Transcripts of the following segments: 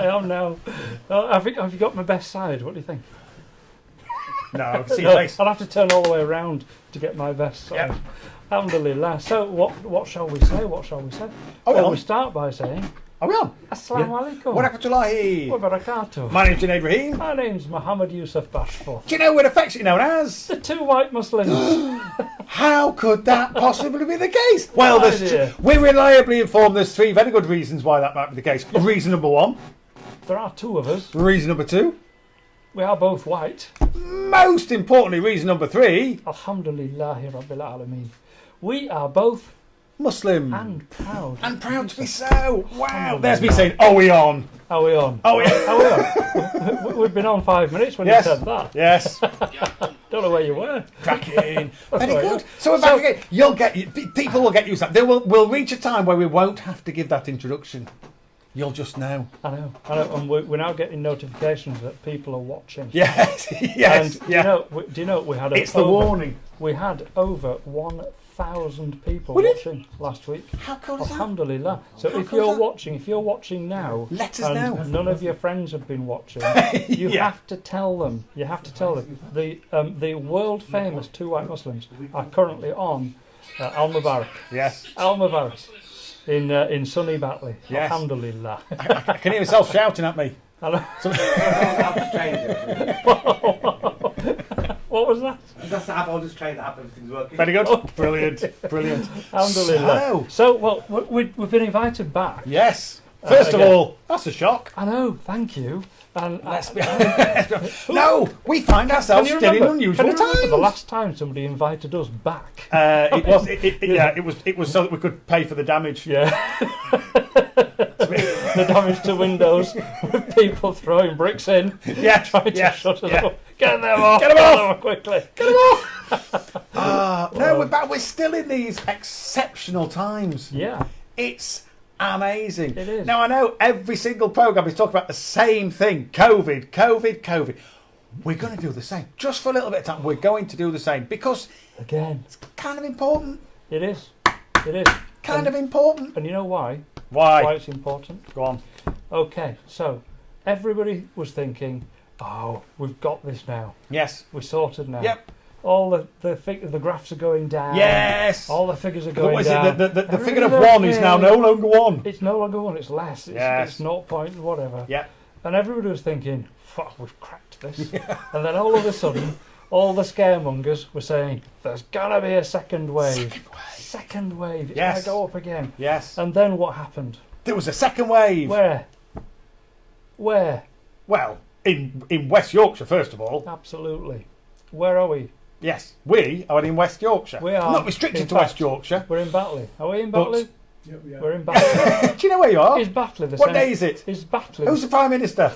I am now. Have you got my best side? What do you think? No, I can see your face. I'll have to turn all the way around to get my best side. Yep. Alhamdulillah. So what shall we say? What shall we say? Well, we start by saying are we on? Assalamu alaikum. Wa rahmatullahi Wa barakatuh. My name's Junaid Rahim. My name's Muhammad Yusuf Bashful. Do you know we're affectionately known as? The Two White Muslins. How could that possibly be the case? Well, we're reliably informed there's three very good reasons why that might be the case. Reason number one. There are two of us. Reason number two. We are both white. Most importantly, reason number three. Alhamdulillahi Rabbil Alameen. We are both Muslim. And proud. And proud to be so. Wow. There's me saying, are we on? Are we on? Are we on? We've been on 5 minutes when you said that. Yes. Don't know where you were. Cracking. Very good. So we're back again. People will get used to that. We'll reach a time where we won't have to give that introduction. You'll just know. I know. And we're now getting notifications that people are watching. Yes. Yes. And do you know we had it's the warning. We had over 1,000 people watching last week. How cool is that? Alhamdulillah. So if you're watching now, let us know. None of your friends have been watching. You have to tell them. You have to tell them. The world famous Two White Muslins are currently on Al Mubarak. Yes. Al Mubarak in sunny Batley. Yes. Alhamdulillah. I can hear myself shouting at me. What was that? That's the app. I'll just try the app. Everything's working. Very good. Brilliant. Alhamdulillah. So we've been invited back. Yes. First of all, that's a shock. I know. Thank you. And let's be no, we find ourselves still in unusual times. The last time somebody invited us back, it was so that we could pay for the damage. Yeah. The damage to windows with people throwing bricks in. Yeah, trying to shut us up. Get them off! Get them off quickly! Get them off! No, we're back. We're still in these exceptional times. Yeah, it's amazing. It is. Now I know every single programme is talking about the same thing: COVID. We're going to do the same, just for a little bit of time. We're going to do the same because again, it's kind of important. It is. Kind of important. And you know why? Why it's important? Go on. Okay, so everybody was thinking, oh, we've got this now. Yes. We're sorted now. Yep. All the graphs are going down. Yes. All the figures are going down. The figure of one is now no longer one. It's no longer one. It's less. It's 0 point whatever. Yeah. And everybody was thinking, fuck, we've cracked this. Yeah. And then all of a sudden, all the scaremongers were saying, there's gotta be a second wave. Second wave. It's gonna go up again. Yes. And then what happened? There was a second wave. Where? Well, in West Yorkshire, first of all. Absolutely. Where are we? Yes, we are in West Yorkshire. We are. Not restricted to West Yorkshire. We're in Batley. Are we in Batley? Yep, we are. We're in Batley. Do you know where you are? Is Batley the What same? Day is it? Is Batley? Who's the Prime Minister?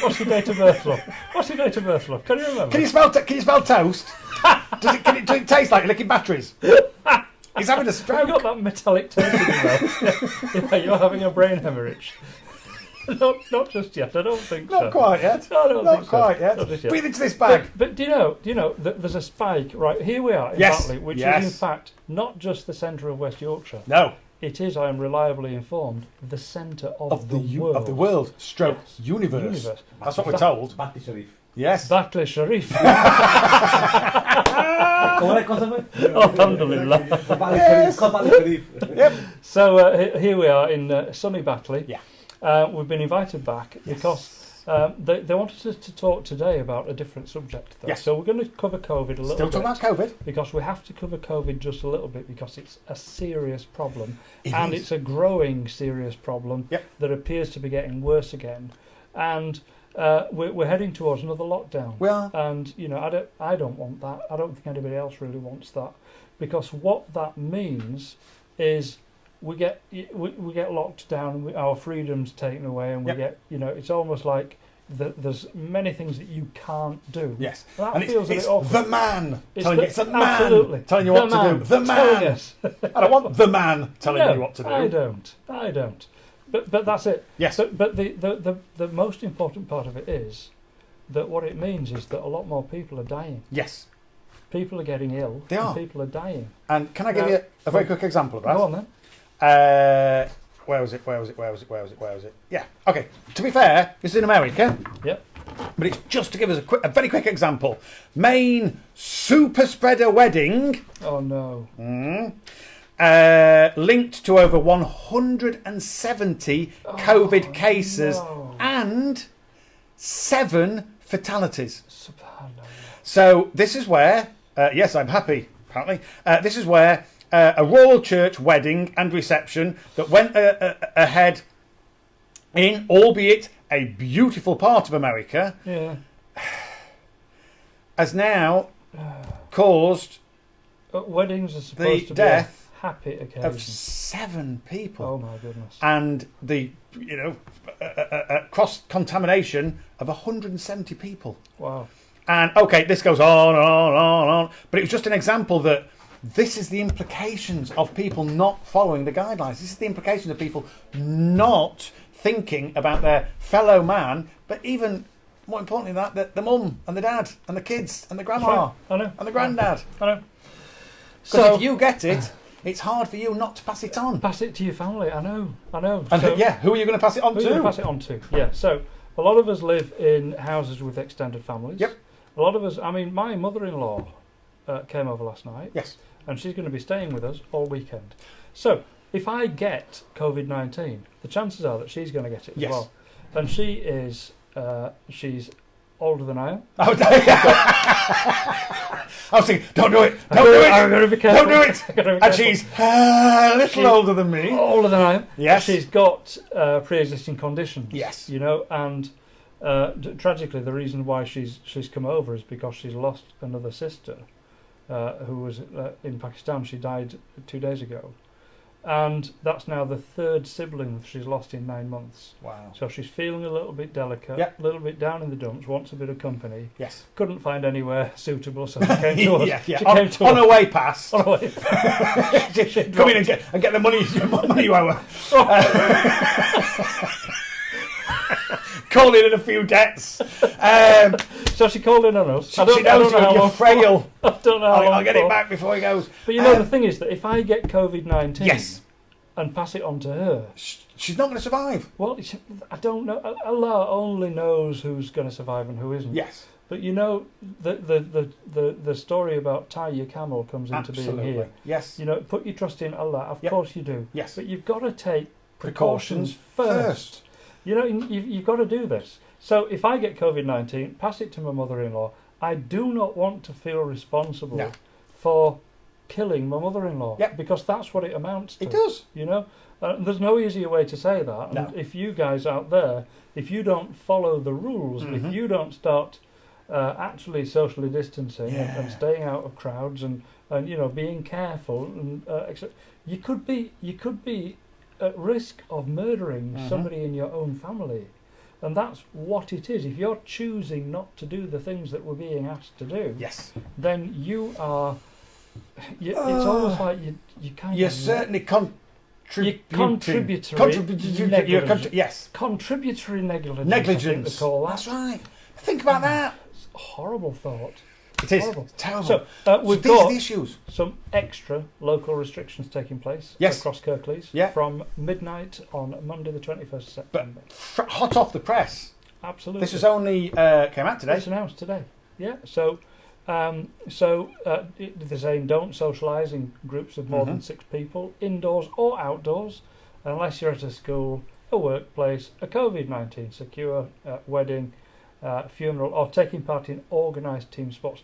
What's your date of birth, love? What's your date of birth, love? Can you remember? Can you spell toast? Does it taste like licking batteries? He's having a stroke. You got that metallic taste in your mouth. You're having a brain hemorrhage. Not just yet. I don't think so. Not quite yet. No, I don't Not think quite so. yet. Not just yet. Breathe into this bag. But do you know that there's a spike right here? We are in Batley, which is in fact not just the centre of West Yorkshire. No. It is, I am reliably informed, the centre of the world. Of the world, stroke, universe. That's what we're told. Batley Sharif. Yes. Batley Sharif. Alhamdulillah. Yep. So here we are in sunny Batley. Yeah. We've been invited back because they wanted us to talk today about a different subject. Though. Yes. So we're going to cover COVID a little bit. Still talking about COVID? Because we have to cover COVID just a little bit because it's a serious problem. It is. It's a growing serious problem that appears to be getting worse again. And we're heading towards another lockdown. We are. And, I don't want that. I don't think anybody else really wants that. Because what that means is we get locked down, and our freedom's taken away, and we get, it's almost like there's many things that you can't do. Yes. That and feels it's a bit awful. the man telling you. It's the man absolutely. telling you what to do. The man. I don't want the man telling you what to do. I don't. But that's it. Yes. But the most important part of it is that what it means is that a lot more people are dying. Yes. People are getting ill. They are. And people are dying. And can I give you a very quick example of that? Go on then. Where was it? Yeah. Okay. To be fair, this is in America. Yep. But it's just to give us a very quick example. Maine super spreader wedding. Oh no. Linked to over 170 COVID cases no. and 7 fatalities. Subhanallah. So this is where, yes, I'm happy, apparently. This is where a royal church wedding and reception that went ahead in, albeit a beautiful part of America, Yeah. has now caused Weddings are supposed the to death be a happy occasion. of 7 people. Oh my goodness. And the, cross-contamination of 170 people. Wow. And, okay, this goes on and on and on and on. But it was just an example that this is the implications of people not following the guidelines. This is the implications of people not thinking about their fellow man, but even more importantly than that, the mum and the dad and the kids and the grandma I know. and the granddad. I know. Because So if you get it, it's hard for you not to pass it on. pass it to your family. I know. And So, who are you going to pass it on who are you going to to? pass it on to? Yeah. So a lot of us live in houses with extended families. Yep. A lot of us. I mean, my mother-in-law came over last night. Yes. And she's going to be staying with us all weekend. So if I get COVID-19, the chances are that she's going to get it as Yes. well. And she is. She's older than I am. I was thinking, don't do it, don't do it, I'm going to be careful. don't do it. I'm gonna be And careful. she's a little She's older than me. older than I am. Yes. She's got pre-existing conditions. Yes. And tragically, the reason why she's come over is because she's lost another sister who was in Pakistan. She died 2 days ago. And that's now the 3rd sibling she's lost in 9 months. Wow. So she's feeling a little bit delicate, Yep. a little bit down in the dumps, wants a bit of company. Yes. Couldn't find anywhere suitable, so she came to us. Yeah. She came to On us. her way past. On her way. Come in and get the money you owe her. Call in a few debts. So she called in on us. She knows you're frail. I don't know how long I'll get for. it back before he goes. But you know, the thing is that if I get COVID-19 Yes. and pass it on to her, She's not going to survive. well, I don't know. Allah only knows who's going to survive and who isn't. Yes. But you know, the story about tie your camel comes into being here. Yes. You know, put your trust in Allah. Of Yep. course you do. Yes. But you've got to take Precautions precautions first. You know, you've got to do this. So if I get COVID-19, pass it to my mother-in-law. I do not want to feel responsible No. for killing my mother-in-law. Yep. Because that's what it amounts to. It does. You know, there's no easier way to say that. No. And if you guys out there, if you don't follow the rules, Mhm. if you don't start actually socially distancing Yeah. and staying out of crowds and you know being careful and you could be at risk of murdering Mhm. somebody in your own family. And that's what it is. If you're choosing not to do the things that we're being asked to do, Yes. then you are. It's almost like you kind You're of certainly contributory contributory. Yes. contributory negligence. I think Negligence. they call that. That's right. Think about that. It's a horrible thought. It is. Horrible. It's terrible. So we've these are got the issues. some extra local restrictions taking place Yes. across Kirklees Yeah. from midnight on Monday the 21st September. Hot off the press. Absolutely. This is only came out today. It's announced today. Yeah. So they're saying don't socialise in groups of more than 6 people, indoors or outdoors, unless you're at a school, a workplace, a COVID-19 secure wedding, funeral, or taking part in organised team sports.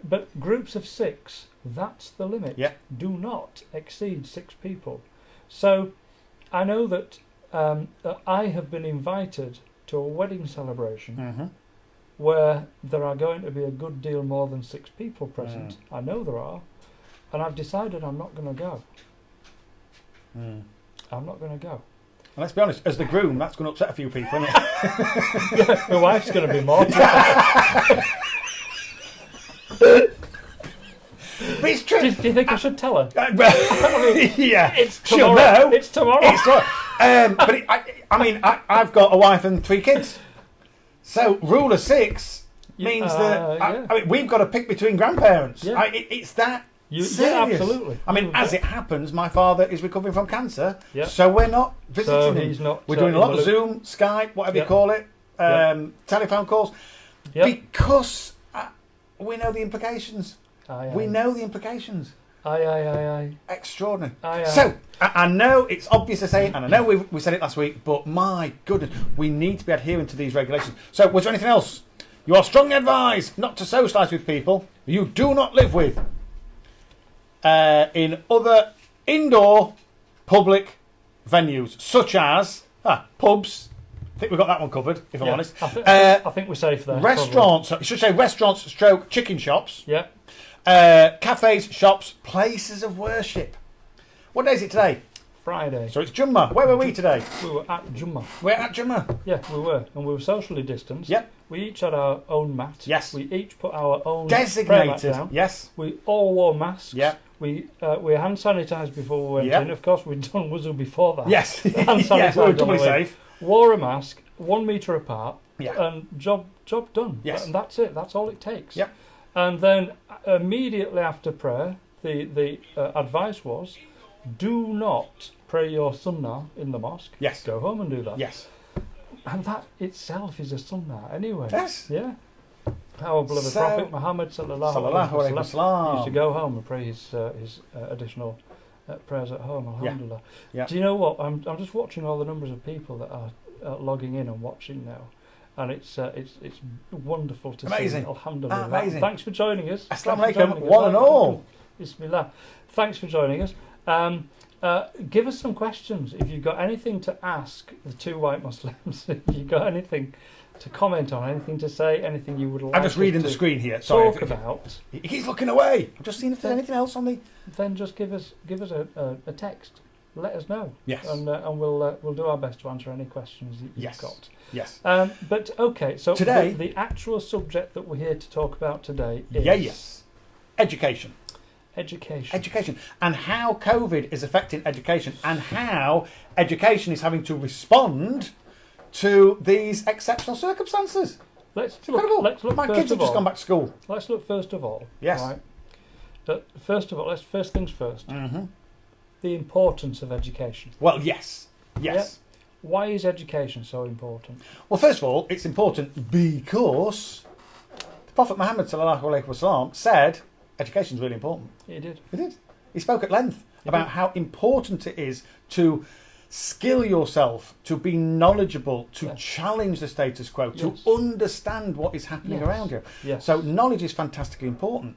But groups of 6, that's the limit. Yeah. Do not exceed 6 people. So I know that I have been invited to a wedding celebration Mm-hmm. where there are going to be a good deal more than 6 people present. I know there are. And I've decided I'm not going to go. I'm not going to go. And let's be honest, as the groom, that's going to upset a few people, isn't it? Yeah, my wife's going to be more. But it's true. Do you think I should tell her? Yeah, It's she'll tomorrow. know. It's tomorrow. It's tomorrow. But I've got a wife and 3 kids. So rule of 6 means that yeah. I mean, we've got to pick between grandparents. Yeah. It's that Yeah, Serious. absolutely. I mean, as it happens, my father is recovering from cancer, Yeah. so we're not visiting So him. he's not, We're doing a in lot the of loop. Zoom, Skype, whatever you Yeah. call it, Yeah. telephone calls, Yep. because we know the implications. Aye, We aye. know the implications. Aye. Extraordinary. Aye, aye. So, I know it's obvious to say it, and I know we said it last week, but my goodness, we need to be adhering to these regulations. So, was there anything else? You are strongly advised not to socialise with people you do not live with in other indoor public venues, such as pubs. I think we've got that one covered, if I'm Yeah, honest. I think we're safe there. Restaurants, it should say restaurants stroke chicken shops. Probably. Cafes, shops, places of worship. What day is it today? Friday. So it's Jummah. Where were we today? We were at Jummah. We're at Jummah. Yeah, we were. And we were socially distanced. Yep. We each had our own mat. Yes. We each put our own prayer mat Designated. down. Yes. We all wore masks. Yeah. We hand sanitised before we went Yep. in. Of course, we'd done wuzu before that. Yes. Hand Yes, we were sanitised on doubly the way. safe. Wore a mask, 1 metre apart, Yeah. and job done. Yes. And that's it. That's all it takes. Yep. And then immediately after prayer, the advice was, do not pray your sunnah in the mosque. Yes. Go home and do that. Yes. And that itself is a sunnah anyway. Yes. Yeah. Our beloved So- Prophet Muhammad sallallahu Sallallahu alaihi alaihi wasallam used to wasallam. go home and pray his additional prayers at home. Alhamdulillah. Yeah. Do you know what? I'm just watching all the numbers of people that are logging in and watching now, and it's wonderful to Amazing. see. Alhamdulillah. Amazing. Thanks for joining us. Assalamu Thanks for alaikum, joining us. one and all. Bismillah. Thanks for joining us. Give us some questions if you've got anything to ask the two white Muslims. If you've got anything to comment on, anything to say, anything you would like I'm just us reading to the screen here. Sorry. talk about, He's looking away. I'm just seeing if there's anything else on the. then just give us a text. Let us know. Yes. And we'll do our best to answer any questions that you've Yes. got. Yes. But okay, so Today- the actual subject that we're here to talk about today is Yes. Education. education. Education. And how COVID is affecting education and how education is having to respond to these exceptional circumstances. Let's It's incredible. Let's look My first kids have of just all. gone back to school. Let's look first of all. Yes. Right. First things first. Mm-hmm. The importance of education. Well, yes. Yes. Why is education so important? Well, first of all, it's important because the Prophet Muhammad sallallahu alaihi wasallam said education is really important. He did. He did. He spoke at length He about did. how important it is to skill yourself, to be knowledgeable, to Yes. challenge the status quo, Yes. to understand what is happening Yes. around you. Yes. So knowledge is fantastically important.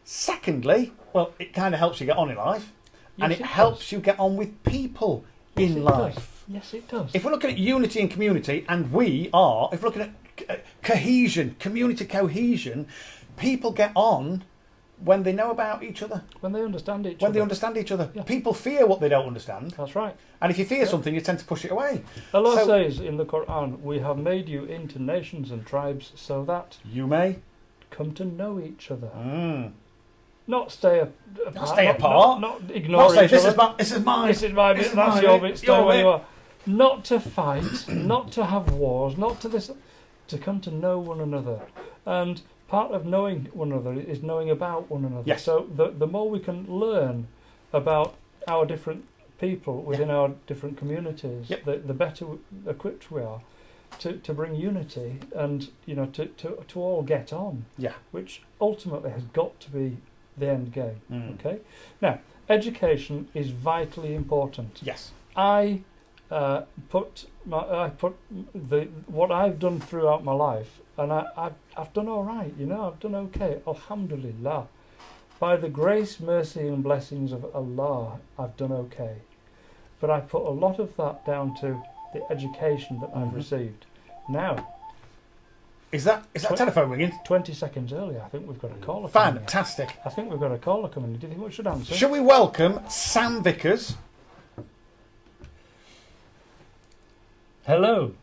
Secondly, well, it kind of helps you get on in life, and Yes, it does. helps you get on with people Yes, in it life. does. Yes, it does. If we're looking at unity and community, and if we're looking at cohesion, community cohesion, people get on when they know about each other, when they understand each when other. they understand each other. Yeah. People fear what they don't understand, That's right. and if you fear Yeah. something, you tend to push it away. Allah So- says in the Quran, "We have made you into nations and tribes so that You may. come to know each other, Mm. not stay apart, stay apart. not ignore Not say, each this other. is mine. This is mine. This is my This bit. is That's my your bit, bit. Stay your where bit. you are. Not to fight, not to have wars, not to this. To come to know one another, and part of knowing one another is knowing about one another. Yes. So the more we can learn about our different people within our different communities, Yep. the better equipped we are to bring unity and to all get on, Yeah. which ultimately has got to be the end game. Mm. Okay. Now, education is vitally important. Yes. I put what I've done throughout my life, and I've done all right. I've done okay. Alhamdulillah. By the grace, mercy, and blessings of Allah, I've done okay. But I put a lot of that down to the education that I've Mhm. received. Now, Is that a telephone ringing? 20 seconds earlier, I think we've got a caller coming in. Fantastic. I think we've got a caller coming in. Do you think we should answer? Shall we welcome Sam Vickers? Hello.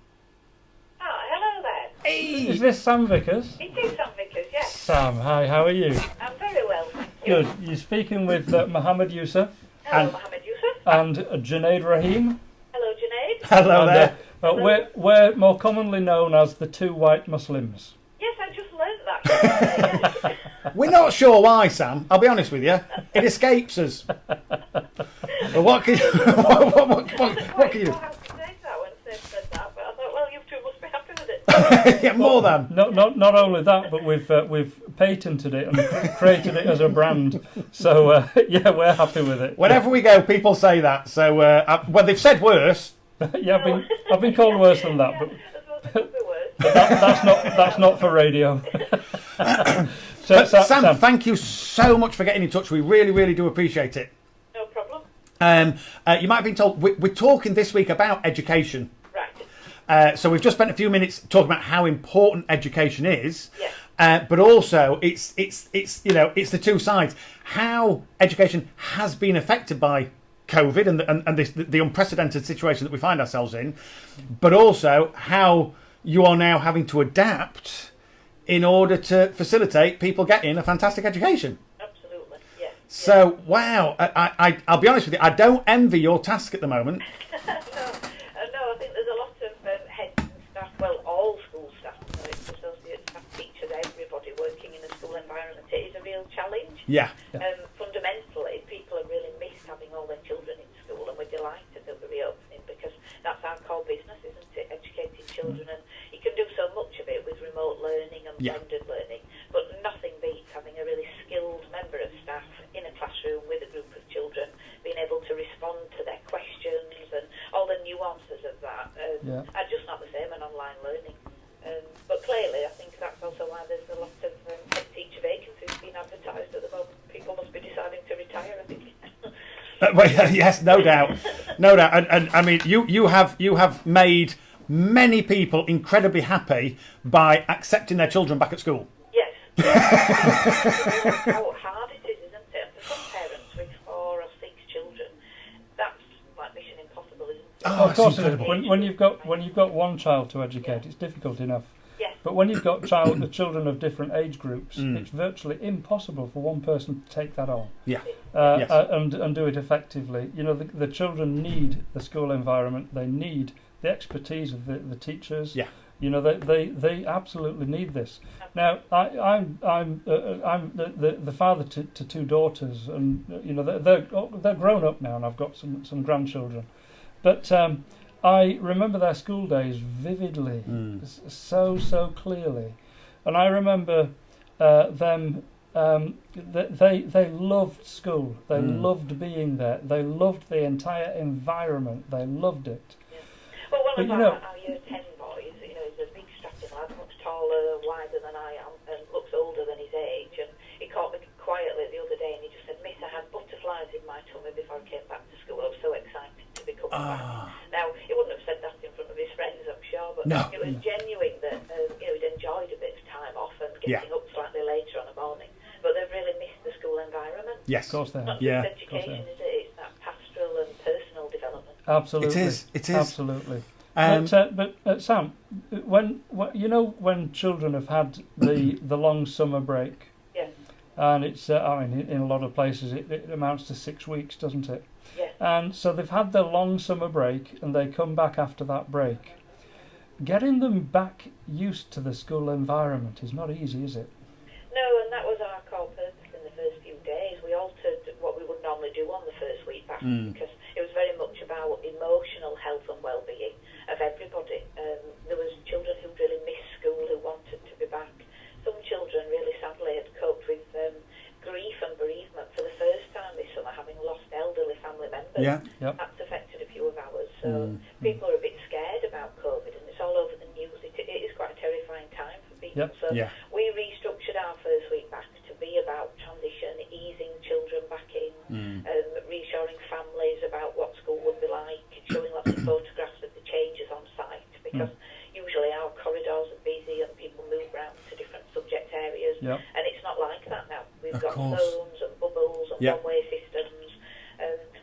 Oh, hello there. Is Hey. this Sam Vickers? It is Sam Vickers, yes. Sam, hi, how are you? I'm very well, thank you. Good. You're speaking with Mohammed Yusuf Hello, and- Mohammed Yusuf. and Junaid Rahim. Hello, Junaid. Hello And, there. we're more commonly known as the Two White Muslins. Yes, I just learnt that. Yes. We're not sure why, Sam. I'll be honest with you. It escapes us. But what can you, what can you do? I have to say that when Sam said that, but I thought, well, you two must be happy with it. Yeah, more than. Not only that, but we've patented it and created it as a brand. So yeah, we're happy with it. Whenever we go, people say that. So well, they've said worse. Yeah, I've been called worse than that, but I suppose it could be worse. that's not for radio. But Sam, thank you so much for getting in touch. We really, really do appreciate it. No problem. You might have been told we're talking this week about education. Right. So we've just spent a few minutes talking about how important education is. Yes. But also it's the two sides. How education has been affected by COVID and the unprecedented situation that we find ourselves in, but also how you are now having to adapt in order to facilitate people getting a fantastic education. Absolutely. Yeah. So wow, I'll be honest with you, I don't envy your task at the moment. No, I think there's a lot of heads and staff, well, all school staff, it's associate staff, teachers, everybody working in a school environment. It is a real challenge. Yeah. Fundamentally, people have really missed having all their children in school, and we're delighted that we're reopening because that's our core business, isn't it? Educating children, and you can do so much of it with remote learning and blended learning, but nothing beats having a really skilled member of staff in a classroom with a group of children, being able to respond to their questions and all the nuances of that are just not the same in online learning. But clearly, I think that's also why there's a lot of head teacher vacancies being advertised at the moment. People must be deciding to retire, I think. Well, yes, no doubt, no doubt. And I mean, you have made many people incredibly happy by accepting their children back at school. Yes. How hard it is, isn't it? And for some parents with 4 or 6 children, that's like mission impossible, isn't it? Of course, when you've got one child to educate, it's difficult enough. Yes. But when you've got the children of different age groups, it's virtually impossible for one person to take that on. Yeah. And do it effectively. You know, the children need the school environment. They need the expertise of the teachers. Yeah. You know, they absolutely need this. Now, I'm the father to 2 daughters, and you know they're grown up now, and I've got some grandchildren. But I remember their school days vividly, so clearly, and I remember them. They loved school. They loved being there. They loved the entire environment. They loved it. Yeah. Well, one But, of our year 10 boys, you know, is a big strapping lad, much taller, wider than I am, and looks older than his age. And he caught me quietly the other day, and he just said, "Miss, I had butterflies in my tummy before I came back to school. I was so excited to be coming back." Now, he wouldn't have said that in front of his friends, I'm sure, but it was genuine that he'd enjoyed a bit of time off and getting up slightly later on a morning. But they've really missed the school environment. Yes. Of course they have. Not just education, is it? It's that pastoral and personal development. Absolutely. It is. Absolutely. But Sam, when children have had the long summer break, Yes. and it's I mean in a lot of places it amounts to 6 weeks, doesn't it? Yes. And so they've had their long summer break, and they come back after that break. Getting them back used to the school environment is not easy, is it? No, and that was our core purpose in the first few days. We altered what we would normally do on the first week back because it was very much about emotional health and well-being of everybody. There was children who really missed school, who wanted to be back. Some children really sadly had coped with grief and bereavement for the first time this summer, having lost elderly family members. Yeah. Yep. That's affected a few of ours. So people are a bit scared about COVID, and it's all over the news. It is quite a terrifying time for people. Yep. So Yeah. we restructured our first week back to be about transition, easing children back in, reassuring families about what school would be like, showing lots of photographs of the changes on site, because usually our corridors are busy and people move around to different subject areas, Yep. and it's not like that now. We've Of got course. zones and bubbles and one-way systems,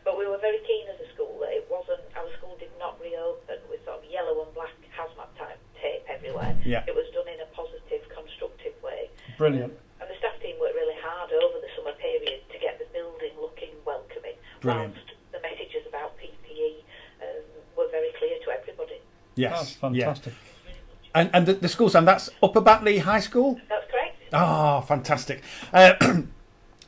but we were very keen as a school that it wasn't, our school did not reopen with sort of yellow and black hazmat type tape everywhere. Yeah. It was done in a positive, constructive way. Brilliant. And the staff team worked really hard over the summer period to get the building looking welcoming, Brilliant. whilst the messages about PPE were very clear to everybody. Yes. That's fantastic. Yeah. And the school, Sam, that's Upper Batley High School? That's correct. Ah, fantastic.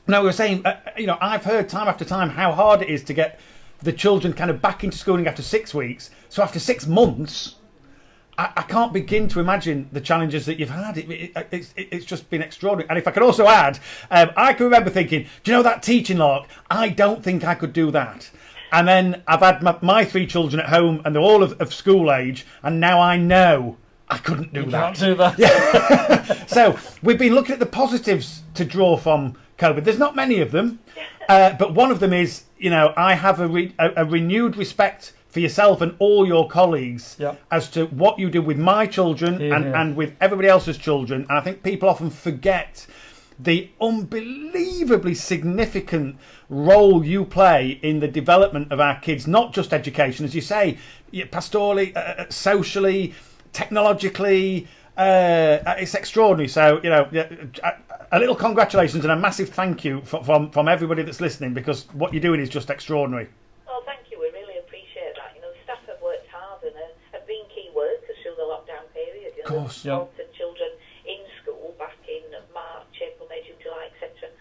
No, we were saying, I've heard time after time how hard it is to get the children kind of back into schooling after 6 weeks. So after 6 months, I can't begin to imagine the challenges that you've had. It's just been extraordinary. And if I could also add, I can remember thinking, do you know that teaching lark? I don't think I could do that. And then I've had my 3 children at home, and they're all of school age, and now I know I couldn't do that. Can't do that. So we've been looking at the positives to draw from COVID. There's not many of them, but one of them is, I have a renewed respect for yourself and all your colleagues as to what you do with my children and with everybody else's children. And I think people often forget the unbelievably significant role you play in the development of our kids, not just education, as you say, pastorally, socially, technologically. It's extraordinary. So, a little congratulations and a massive thank you from everybody that's listening, because what you're doing is just extraordinary. Well, thank you. We really appreciate that. The staff have worked hard and have been key workers through the lockdown period. Of course. Supported children in school back in March, April, May, June, July, etc.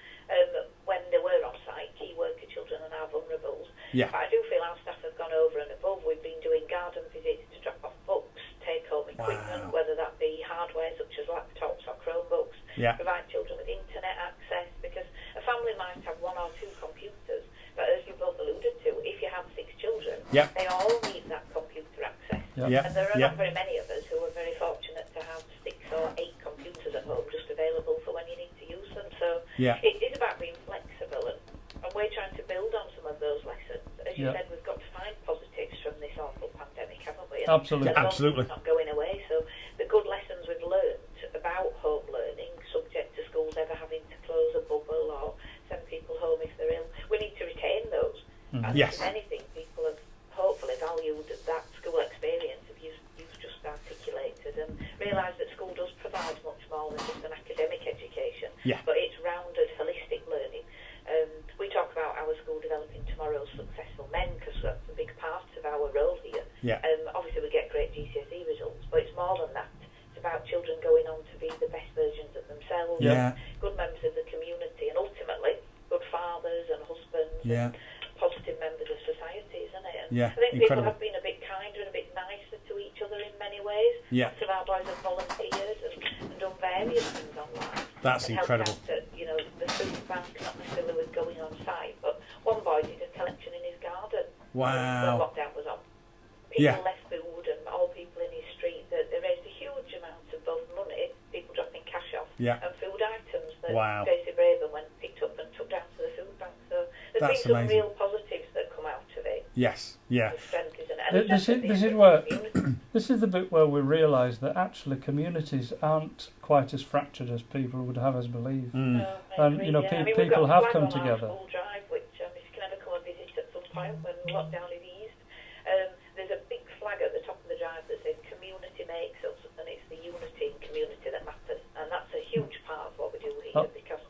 When they were on site, key worker children and our vulnerables. Yeah. But I do feel our staff have gone over and above. We've been doing garden visits to drop off books, take home equipment, whether that be hardware such as laptops or Chromebooks, provide children with internet access, because a family might have 1 or 2 computers, but as you both alluded to, if you have 6 children, they all need that computer access. And there are not very many of us who are very fortunate to have 6 or 8 computers at home just available for when you need to use them. So it is about being flexible, and we're trying to build on some of those lessons. As you said, we've got to find positives from this awful pandemic, haven't we? And Absolutely. It's not going away. So the good lessons we've learned about home learning, subject to schools ever having to close a bubble or send people home if they're ill, we need to retain those. And if anything, people have hopefully valued that school experience that you've just articulated, and realised that school does provide much more than just an academic education, but it's rounded, holistic learning. We talk about our school developing tomorrow's successful men, because that's a big part of our role here. Obviously we get great GCSE results, but it's more than that. It's about children going on to be the best versions of themselves, good members of the community, and ultimately good fathers and husbands, and positive members of society, isn't it? And I think people have been a bit kinder and a bit nicer to each other in many ways. Lots of our boys have volunteered and done various things online. That's incredible. At, the food bank, not necessarily with going on site, but one boy did a collection in his garden. Wow. When lockdown was on. People left food, and all people in his street, they raised a huge amount of both money, people dropping cash off, and food items that Stacey Braben went picked up and took down to the food bank. So there's been some real positives that come out of it. Yes, yeah. The strength, isn't it? And this is the bit where we realise that actually communities aren't quite as fractured as people would have us believe. No, And people have come together. School drive, which if you can ever come and visit at some point when lockdown is eased, there's a big flag at the top of the drive that says "Community makes us," and it's the unity in community that matters, and that's a huge part of what we do here, because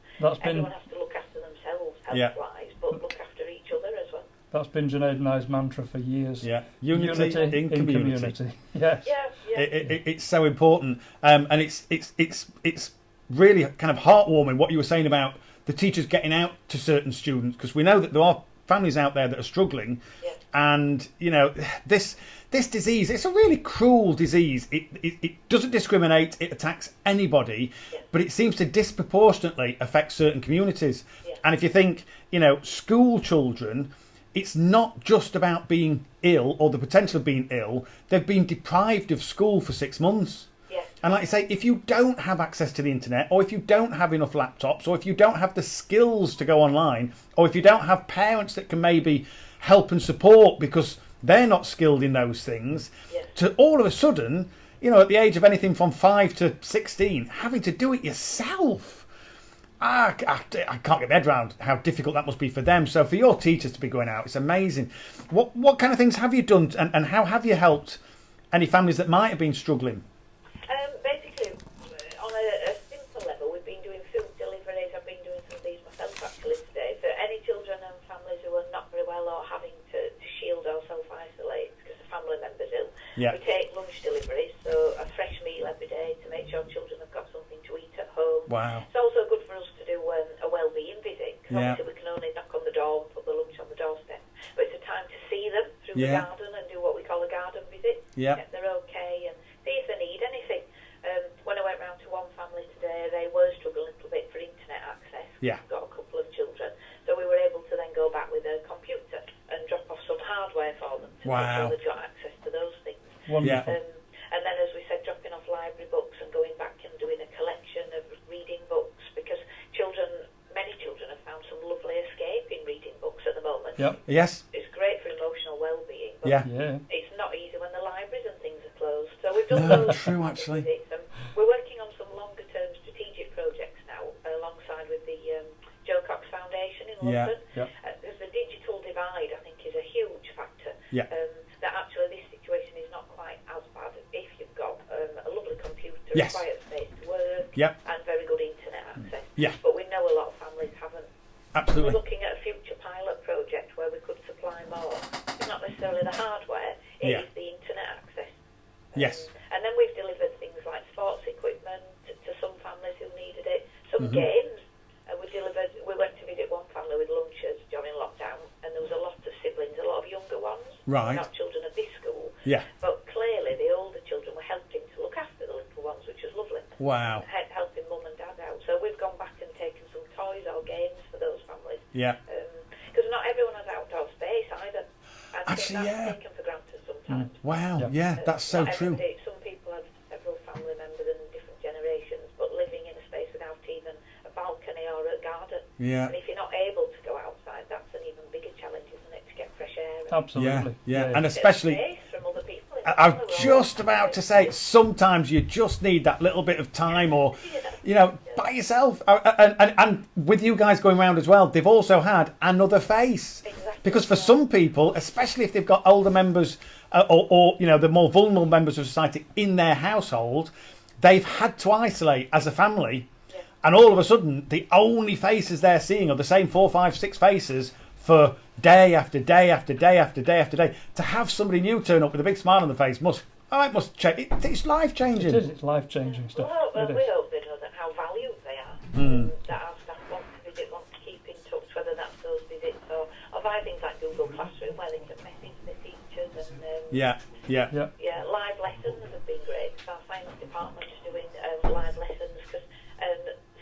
everyone has to look after themselves health-wise, but look after each other as well. That's been Junaid and I's mantra for years. Unity in community. Yes. It's so important, and it's really kind of heartwarming what you were saying about the teachers getting out to certain students, because we know that there are families out there that are struggling, and this disease, it's a really cruel disease. It doesn't discriminate, it attacks anybody, but it seems to disproportionately affect certain communities. And if you think, school children, it's not just about being ill or the potential of being ill. They've been deprived of school for 6 months. And like I say, if you don't have access to the internet, or if you don't have enough laptops, or if you don't have the skills to go online, or if you don't have parents that can maybe help and support because they're not skilled in those things, to all of a sudden, at the age of anything from 5 to 16, having to do it yourself. I can't get my head around how difficult that must be for them. So for your teachers to be going out, it's amazing. What kind of things have you done, and how have you helped any families that might have been struggling? Basically, on a simple level, we've been doing food deliveries. I've been doing some of these myself actually today. For any children and families who are not very well or having to shield or self-isolate because a family member's ill, we take lunch deliveries, so a fresh meal every day to make sure children have got something to eat at home. Wow. It's also good for us to do a wellbeing visit, Yeah. Obviously, we can only knock on the door and put the lunch on the doorstep. But it's a time to see them through the Yeah. garden and do what we call a garden visit. Yeah. Check they're okay and see if they need anything. When I went round to one family today, they were struggling a little bit for internet access. Yeah. We've got a couple of children. So we were able to then go back with a computer and drop off some hardware for them to make Wow. sure they've got access to those things. Wonderful. And then, as we said, dropping off library books and going back and doing a collection of reading books, because many children have found some lovely escape in reading books at the moment. Yep. Yes. It's great for emotional well-being, but Yeah. Yeah. it's not easy when the libraries and things are closed. So we've done No, those true, actually. visits, and we're working on some longer-term strategic projects now, alongside with the Joe Cox Foundation in Yeah. London. Yeah. Because the digital divide, I think, is a huge factor. Yeah. That actually this situation is not quite as bad if you've got a lovely computer, Yes. a quiet space to work, Yep. and very good internet access. Yeah. But we know a lot of families haven't. Absolutely. We're looking at a future pilot project where we could supply more. It's not necessarily the hardware, it Yeah. is the internet access. Yes. And then we've delivered things like sports equipment to some families who needed it, some Mm-hmm. games. We went to visit one family with lunches during lockdown, and there was a lot of siblings, a lot of younger ones, Right. not children of this school, Yeah. but clearly the older children were helping to look after the little ones, which was lovely. Wow. Helping mum and dad out. So we've gone back and taken some toys or games for those families. Yeah. Because not everyone has outdoor space either. And I Actually, think that's yeah. taken for granted sometimes. Wow. Yeah. Yeah. That's so Not true. everybody- Some people have several family members and different generations, but living in a space without even a balcony or a garden. Yeah. And if you're not able to go outside, that's an even bigger challenge, isn't it, to get fresh air and Absolutely. Yeah. And bit of especially. space from other people. in the I'm family. just about to say, sometimes you just need that little bit of time, or by yourself. And with you guys going round as well, they've also had another face. Exactly, Because for yeah. some people, especially if they've got older members or the more vulnerable members of society in their household, they've had to isolate as a family, Yeah. and all of a sudden, the only faces they're seeing are the same 4, 5, 6 faces for day after day after day after day after day. To have somebody new turn up with a big smile on the face must change. It's life changing. It is. It's life-changing stuff. Well, It we is. hope they know that how valued they are. That our staff want to visit, want to keep in touch, whether that's those visits or via things like Google Classroom, where they can message the teachers and Yeah. Yeah. live lessons have been great. So our science department is doing live lessons because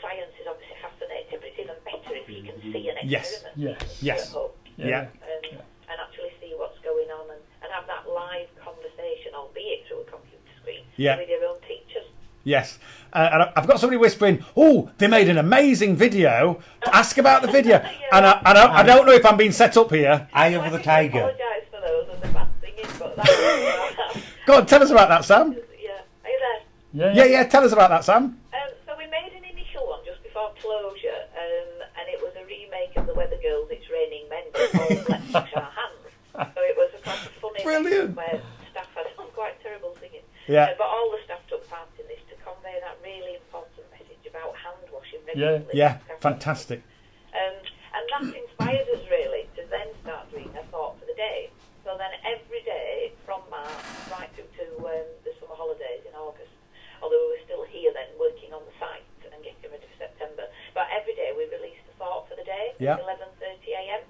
science is obviously fascinating, but it's even better if you can see an Yes. experiment. Yes. At home. Yeah. And actually see what's going on and have that live conversation, albeit through a computer screen, Yeah. with your own teachers. Yes. And I've got somebody whispering, "Oh, they made an amazing video. Ask about the video." And I don't know if I'm being set up here. Eye of the tiger. I apologise for those and the bad singing, but that's Go on, tell us about that, Sam. yeah. Are you there? Yeah. Tell us about that, Sam. So we made an initial one just before closure, and it was a remake of the Weather Girls' "It's Raining Men" called "Let's Wash Our Hands." So it was a kind of funny Brilliant. where staff had quite terrible singing. Yeah. But all the staff took part in this to convey that really important message about hand washing regularly. Yeah. Fantastic. And that inspired us really to then start doing a thought for the day. So then every day from March right through to the summer holidays in August, although we were still here then working on the site and getting ready for September, but every day we released a thought for the day Yeah. at 11:30 a.m.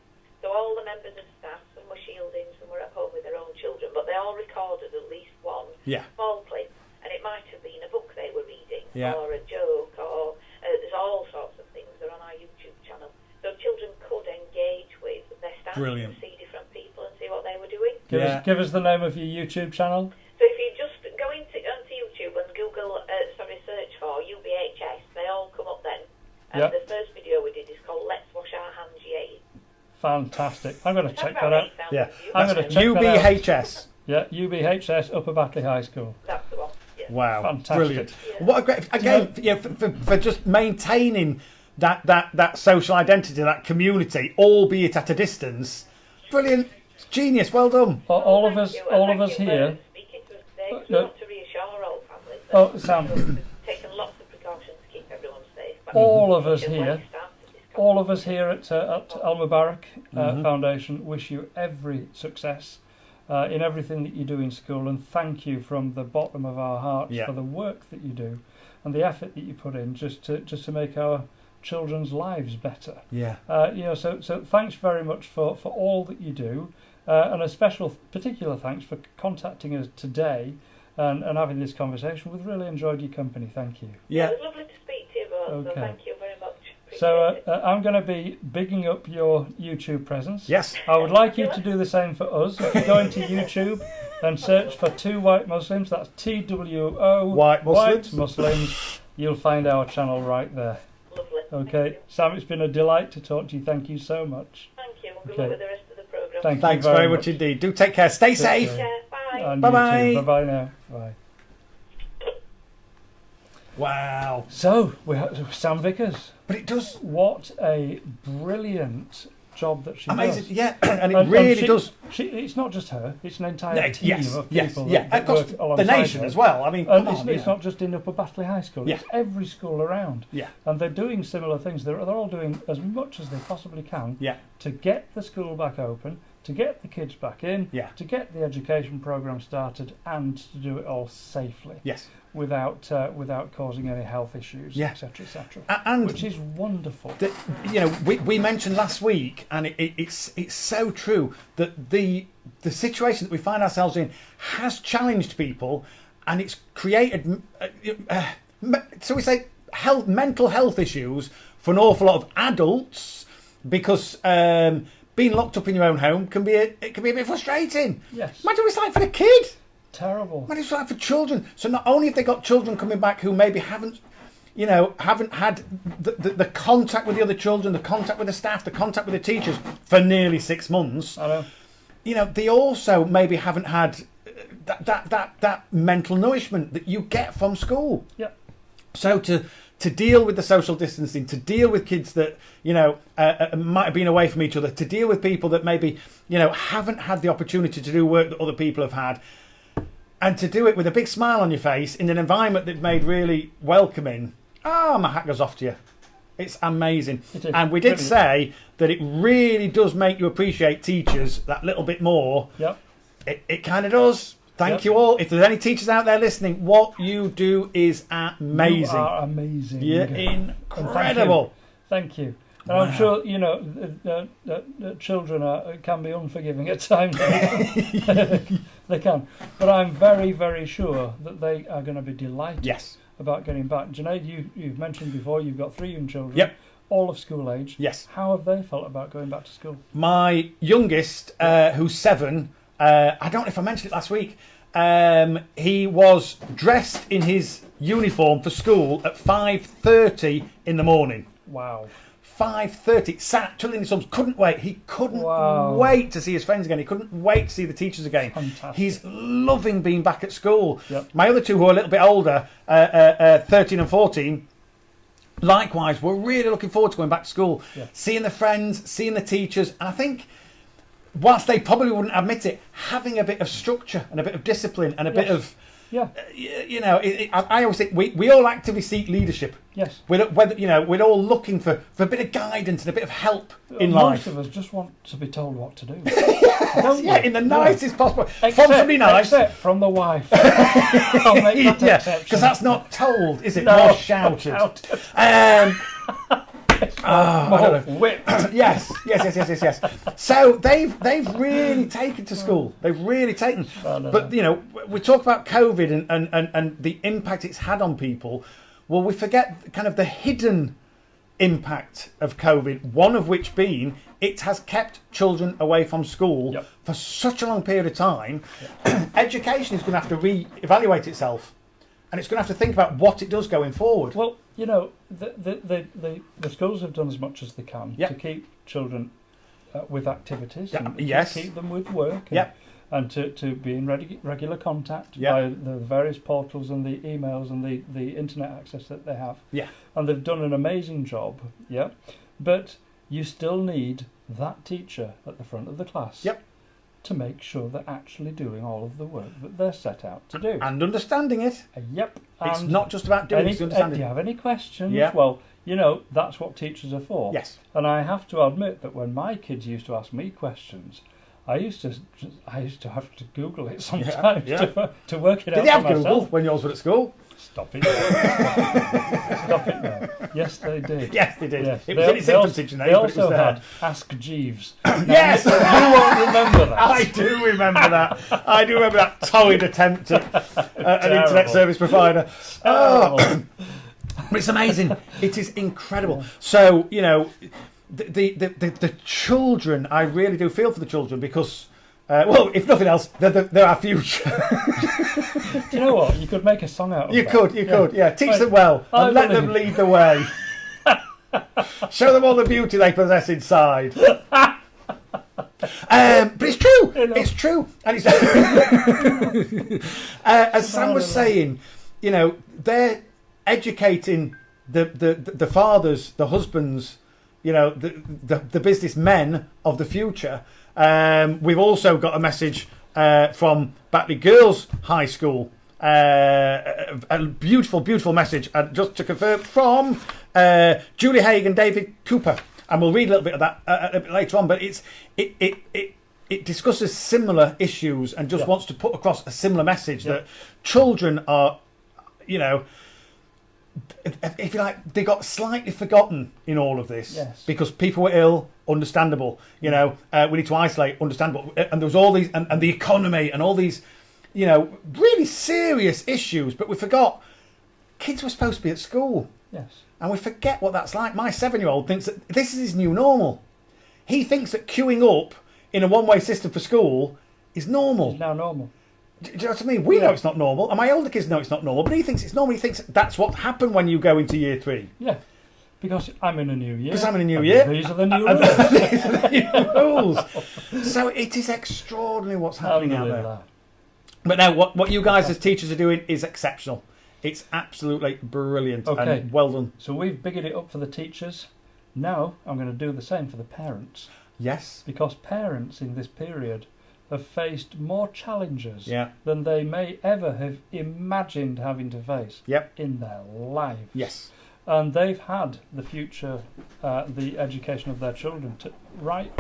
So all the members of staff, some were shielding, some were at home with their own children, but they all recorded at least one Yeah. small clip, and it might have been a book they were reading Yeah. or a joke or there's all sorts of things. They're on our YouTube channel, so children could engage with their staff Brilliant. and see different people and see what they were doing. Give us the name of your YouTube channel. So if you just go onto YouTube and Google, search for UBHS, they all come up then. And Yep. the first video we did is called "Let's Wash Our Hands, Yay." Fantastic. I'm going to That's check about that out. 8,000 Yeah. views. I'm gonna check that out. UBHS. Yeah, UBHS, Upper Batley High School. That's the one. Yeah. Wow. Fantastic. Brilliant. Yeah. What a great again for just maintaining that social identity, that community, albeit at a distance. Brilliant. Genius. Well done. All of Thank us, you. all And of us thank you here. for speaking to us today, 'cause no. we want to reassure all families that Oh, Sam. we've taken lots of precautions to keep everyone safe. But All of us when we here. started this All of us here at Al Mubarak Foundation wish you every success in everything that you do in school, and thank you from the bottom of our hearts Yeah. for the work that you do and the effort that you put in just to make our children's lives better. Yeah. So thanks very much for all that you do, and a particular thanks for contacting us today and having this conversation. We've really enjoyed your company. Thank you. Yeah. It was lovely to speak to you both. Okay. So thank you very much. So Appreciate it. I'm going to be bigging up your YouTube presence. Yes. I would like you to do the same for us. If you go into YouTube and search for Two White Muslims, that's TWO White Muslims. Muslims, you'll find our channel right there. Lovely. Okay, Sam, it's been a delight to talk to you. Thank you so much. Thank you. Good Okay. luck with the rest of the programme. Thank Thanks you very much indeed. Do take care. Stay safe. care. Yeah, bye. And Bye-bye. you too. Bye-bye now. Bye. Wow. So, we have Sam Vickers. But it does. What a brilliant job that she Amazing. does. Yeah. And it really does. It's not just her, it's an entire team Yes. of Yes. people Yeah. that Of course, work the alongside nation her. as well. I mean, And come it's, on, it's you know. not just in Upper Battley High School, Yeah. it's every school around. Yeah. And they're doing similar things. They're all doing as much as they possibly can Yeah. to get the school back open, to get the kids back in, Yeah. to get the education programme started, and to do it all safely Yes. without causing any health issues, Yeah. etc., etc. And Which is wonderful. we mentioned last week, and it's so true that the situation that we find ourselves in has challenged people, and it's created, so we say, mental health issues for an awful lot of adults, because being locked up in your own home can be a bit frustrating. Yes. Imagine what it's like for the kid. Terrible. Imagine what it's like for children. So not only have they got children coming back who maybe haven't had the contact with the other children, the contact with the staff, the contact with the teachers for nearly 6 months. I know. They also maybe haven't had that mental nourishment that you get from school. Yeah. So to deal with the social distancing, to deal with kids that might have been away from each other, to deal with people that maybe haven't had the opportunity to do work that other people have had, and to do it with a big smile on your face in an environment that's made really welcoming. My hat goes off to you. It's amazing. It is. And we did Brilliant. say that it really does make you appreciate teachers that little bit more. Yep. It kind of does. Thank Yep. you all. If there's any teachers out there listening, what you do is amazing. You are amazing. You're And incredible. Thank you. And Wow. I'm sure children can be unforgiving at times. They can, but I'm very, very sure that they are going to be delighted Yes. about getting back. Junaid, you've mentioned before you've got 3 young children. Yep. All of school age. Yes. How have they felt about going back to school? My youngest, who's 7, I don't know if I mentioned it last week. He was dressed in his uniform for school at 5:30 in the morning. Wow. 5:30, sat twiddling his thumbs, couldn't wait. He couldn't Wow. wait to see his friends again. He couldn't wait to see the teachers again. Fantastic. He's loving being back at school. Yep. My other 2, who are a little bit older, 13 and 14, likewise, we're really looking forward to going back to school, Yeah. seeing the friends, seeing the teachers, and I think, whilst they probably wouldn't admit it, having a bit of structure and a bit of discipline and a bit Yes. of, Yeah. I always think we all actively seek leadership. Yes. We're all looking for a bit of guidance and a bit of help in Most life. of us just want to be told what to do. Yeah, in the nicest possible. From Except, somebody nice. except from the wife. I'll make that Yeah, exception. because that's not told, is it? No, More shouted. I don't know. Whip. Yes. So they've really taken to school. They've really taken. No. But we talk about COVID and the impact it's had on people. Well, we forget kind of the hidden impact of COVID. One of which being it has kept children away from school Yep. for such a long period of time. Education is going to have to re-evaluate itself, and it's going to have to think about what it does going forward. Well, the schools have done as much as they can Yep. to keep children with activities, Yeah, and yes. keep them with work, and, Yep. and to be in regular contact Yep. by the various portals and the emails and the internet access that they have. Yeah. And they've done an amazing job, yeah. But you still need that teacher at the front of the class. Yep. To make sure they're actually doing all of the work that they're set out to do. And understanding it. Yep. It's And not just about doing it, it's do understanding you it. have any questions? Yeah. Well, that's what teachers are for. Yes. And I have to admit that when my kids used to ask me questions, I used to have to Google it sometimes Yeah. to work it out Did they have for myself. Google when yours were at school? Stop it now. Stop it now. Yes, they did. Yes, they did. Yes. It was in its infancy, Janae, They but it was also there. had Ask Jeeves. Now, Yes! You won't remember that. I do remember that. I do remember that torrid attempt at an internet service provider. Oh. But it's amazing. It is incredible. So, you know, the children, I really do feel for the children because, well, if nothing else, they're our future. Do you know what? You could make a song out of You that. could. Teach them well and let them lead the way. Show them all the beauty they possess inside. But it's true. It's true. And it's as Sam was saying, you know, they're educating the fathers, the husbands, you know, the businessmen of the future. We've also got a message from Batley Girls High School. A beautiful message, just to confirm, from Julie Haig and David Cooper, and we'll read a little bit of that a bit later on. But it discusses similar issues and just wants to put across a similar message that children are, you know, if you like, they got slightly forgotten in all of this because people were ill, understandable. You know, we need to isolate, understandable, and there was all these and the economy and all these, you know, really serious issues, but we forgot kids were supposed to be at school. Yes. And we forget what that's like. My 7-year-old thinks that this is his new normal. He thinks that queuing up in a one-way system for school is normal. It's now normal. Do you know what I mean? We know it's not normal, and my older kids know it's not normal, but he thinks it's normal. He thinks that's what happened when you go into year 3. Yeah. Because I'm in a new year. Because I'm in a new year. These are the new rules. These are the new rules. So it is extraordinary what's happening out there. But now, what you guys as teachers are doing is exceptional. It's absolutely brilliant. Okay. And well done. So we've biggered it up for the teachers. Now I'm going to do the same for the parents. Yes. Because parents in this period have faced more challenges Yeah. than they may ever have imagined having to face in their lives. Yes. And they've had the future, the education of their children right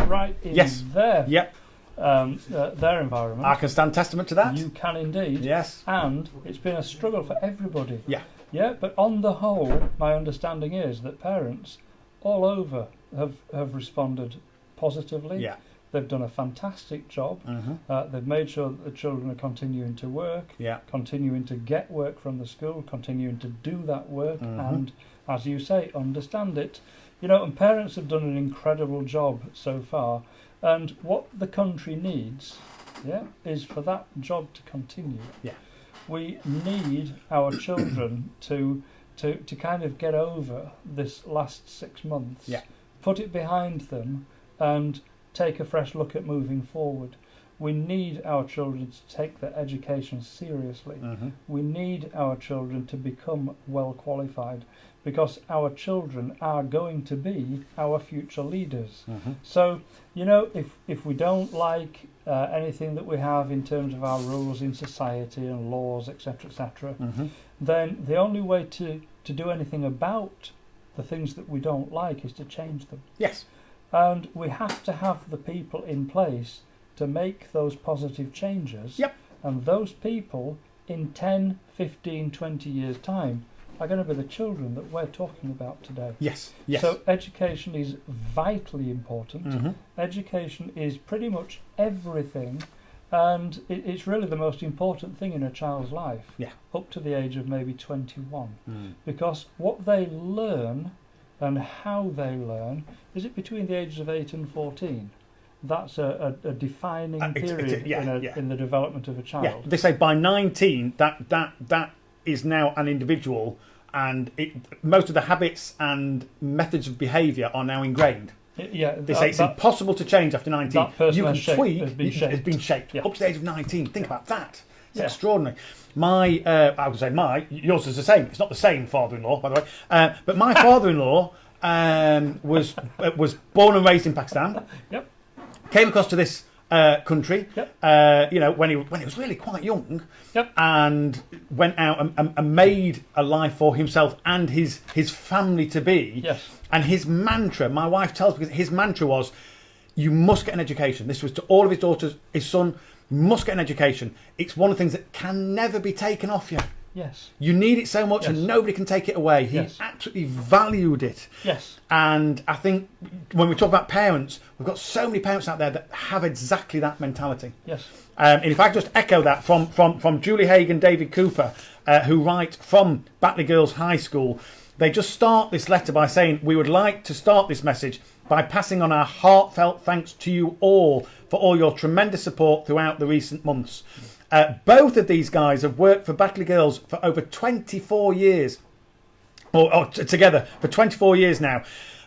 in their their environment. I can stand testament to that. You can indeed. Yes. And it's been a struggle for everybody. Yeah. Yeah, but on the whole, my understanding is that parents all over have responded positively. Yeah. They've done a fantastic job. Mm-hmm. They've made sure that the children are continuing to work, continuing to get work from the school, continuing to do that work, and, as you say, understand it. You know, and parents have done an incredible job so far. And what the country needs, is for that job to continue. Yeah. We need our children to kind of get over this last 6 months, put it behind them, and take a fresh look at moving forward. We need our children to take their education seriously. We need our children to become well qualified, because our children are going to be our future leaders. So, you know, if we don't like anything that we have in terms of our rules in society and laws, etc., then the only way to do anything about the things that we don't like is to change them. Yes. And we have to have the people in place to make those positive changes. Yep. And those people in 10, 15, 20 years' time are going to be the children that we're talking about today. Yes. Yes. So education is vitally important. Education is pretty much everything, and it's really the most important thing in a child's life, up to the age of maybe 21. Because what they learn and how they learn, is it between the ages of 8 and 14? That's a defining period in the development of a child. Yeah. They say by 19 that is now an individual, and most of the habits and methods of behaviour are now ingrained. They say it's impossible to change after 19. That person you can tweak. has been shaped. Up to the age of 19. Think about that. It's extraordinary. I would say yours is the same. It's not the same father-in-law, by the way. But my father-in-law was born and raised in Pakistan. Yep. Came across to this country, you know, when he was really quite young, and went out and made a life for himself and his family to be. Yes. And his mantra, my wife tells me, his mantra was, "You must get an education." This was to all of his daughters, his son. You must get an education. It's one of the things that can never be taken off you. Yes. You need it so much, Yes. and nobody can take it away. He Yes. absolutely valued it. Yes. And I think when we talk about parents, we've got so many parents out there that have exactly that mentality. Yes. And if I could just echo that from Julie Haig and David Cooper, who write from Batley Girls High School, they just start this letter by saying, we would like to start this message by passing on our heartfelt thanks to you all for all your tremendous support throughout the recent months. Both of these guys have worked for Batley Girls for over 24 years, or together for 24 years now.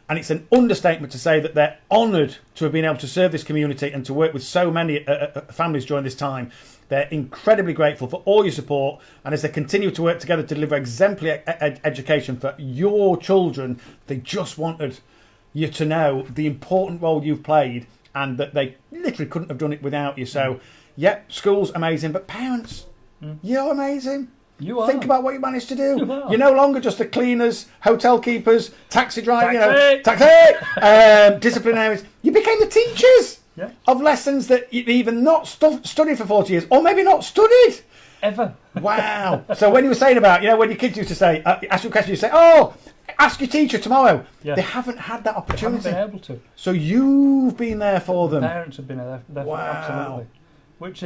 And it's an understatement to say that they're honoured to have been able to serve this community and to work with so many families during this time. They're incredibly grateful for all your support, and as they continue to work together to deliver exemplary education for your children, they just wanted you to know the important role you've played and that they literally couldn't have done it without you. So, yep, school's amazing, but parents, you're amazing. You are. Think about what you managed to do. You are. You're no longer just the cleaners, hotel keepers, taxi drivers, Taxi. disciplinarians. You became the teachers Yeah. of lessons that you've even not studied for 40 years, or maybe not studied. Ever. Wow. So when you were saying about, when your kids used to say, ask you a question, you say, oh, ask your teacher tomorrow. Yeah. They haven't had that They haven't opportunity. been able to. So you've been there for them. Parents have been there Wow. absolutely, which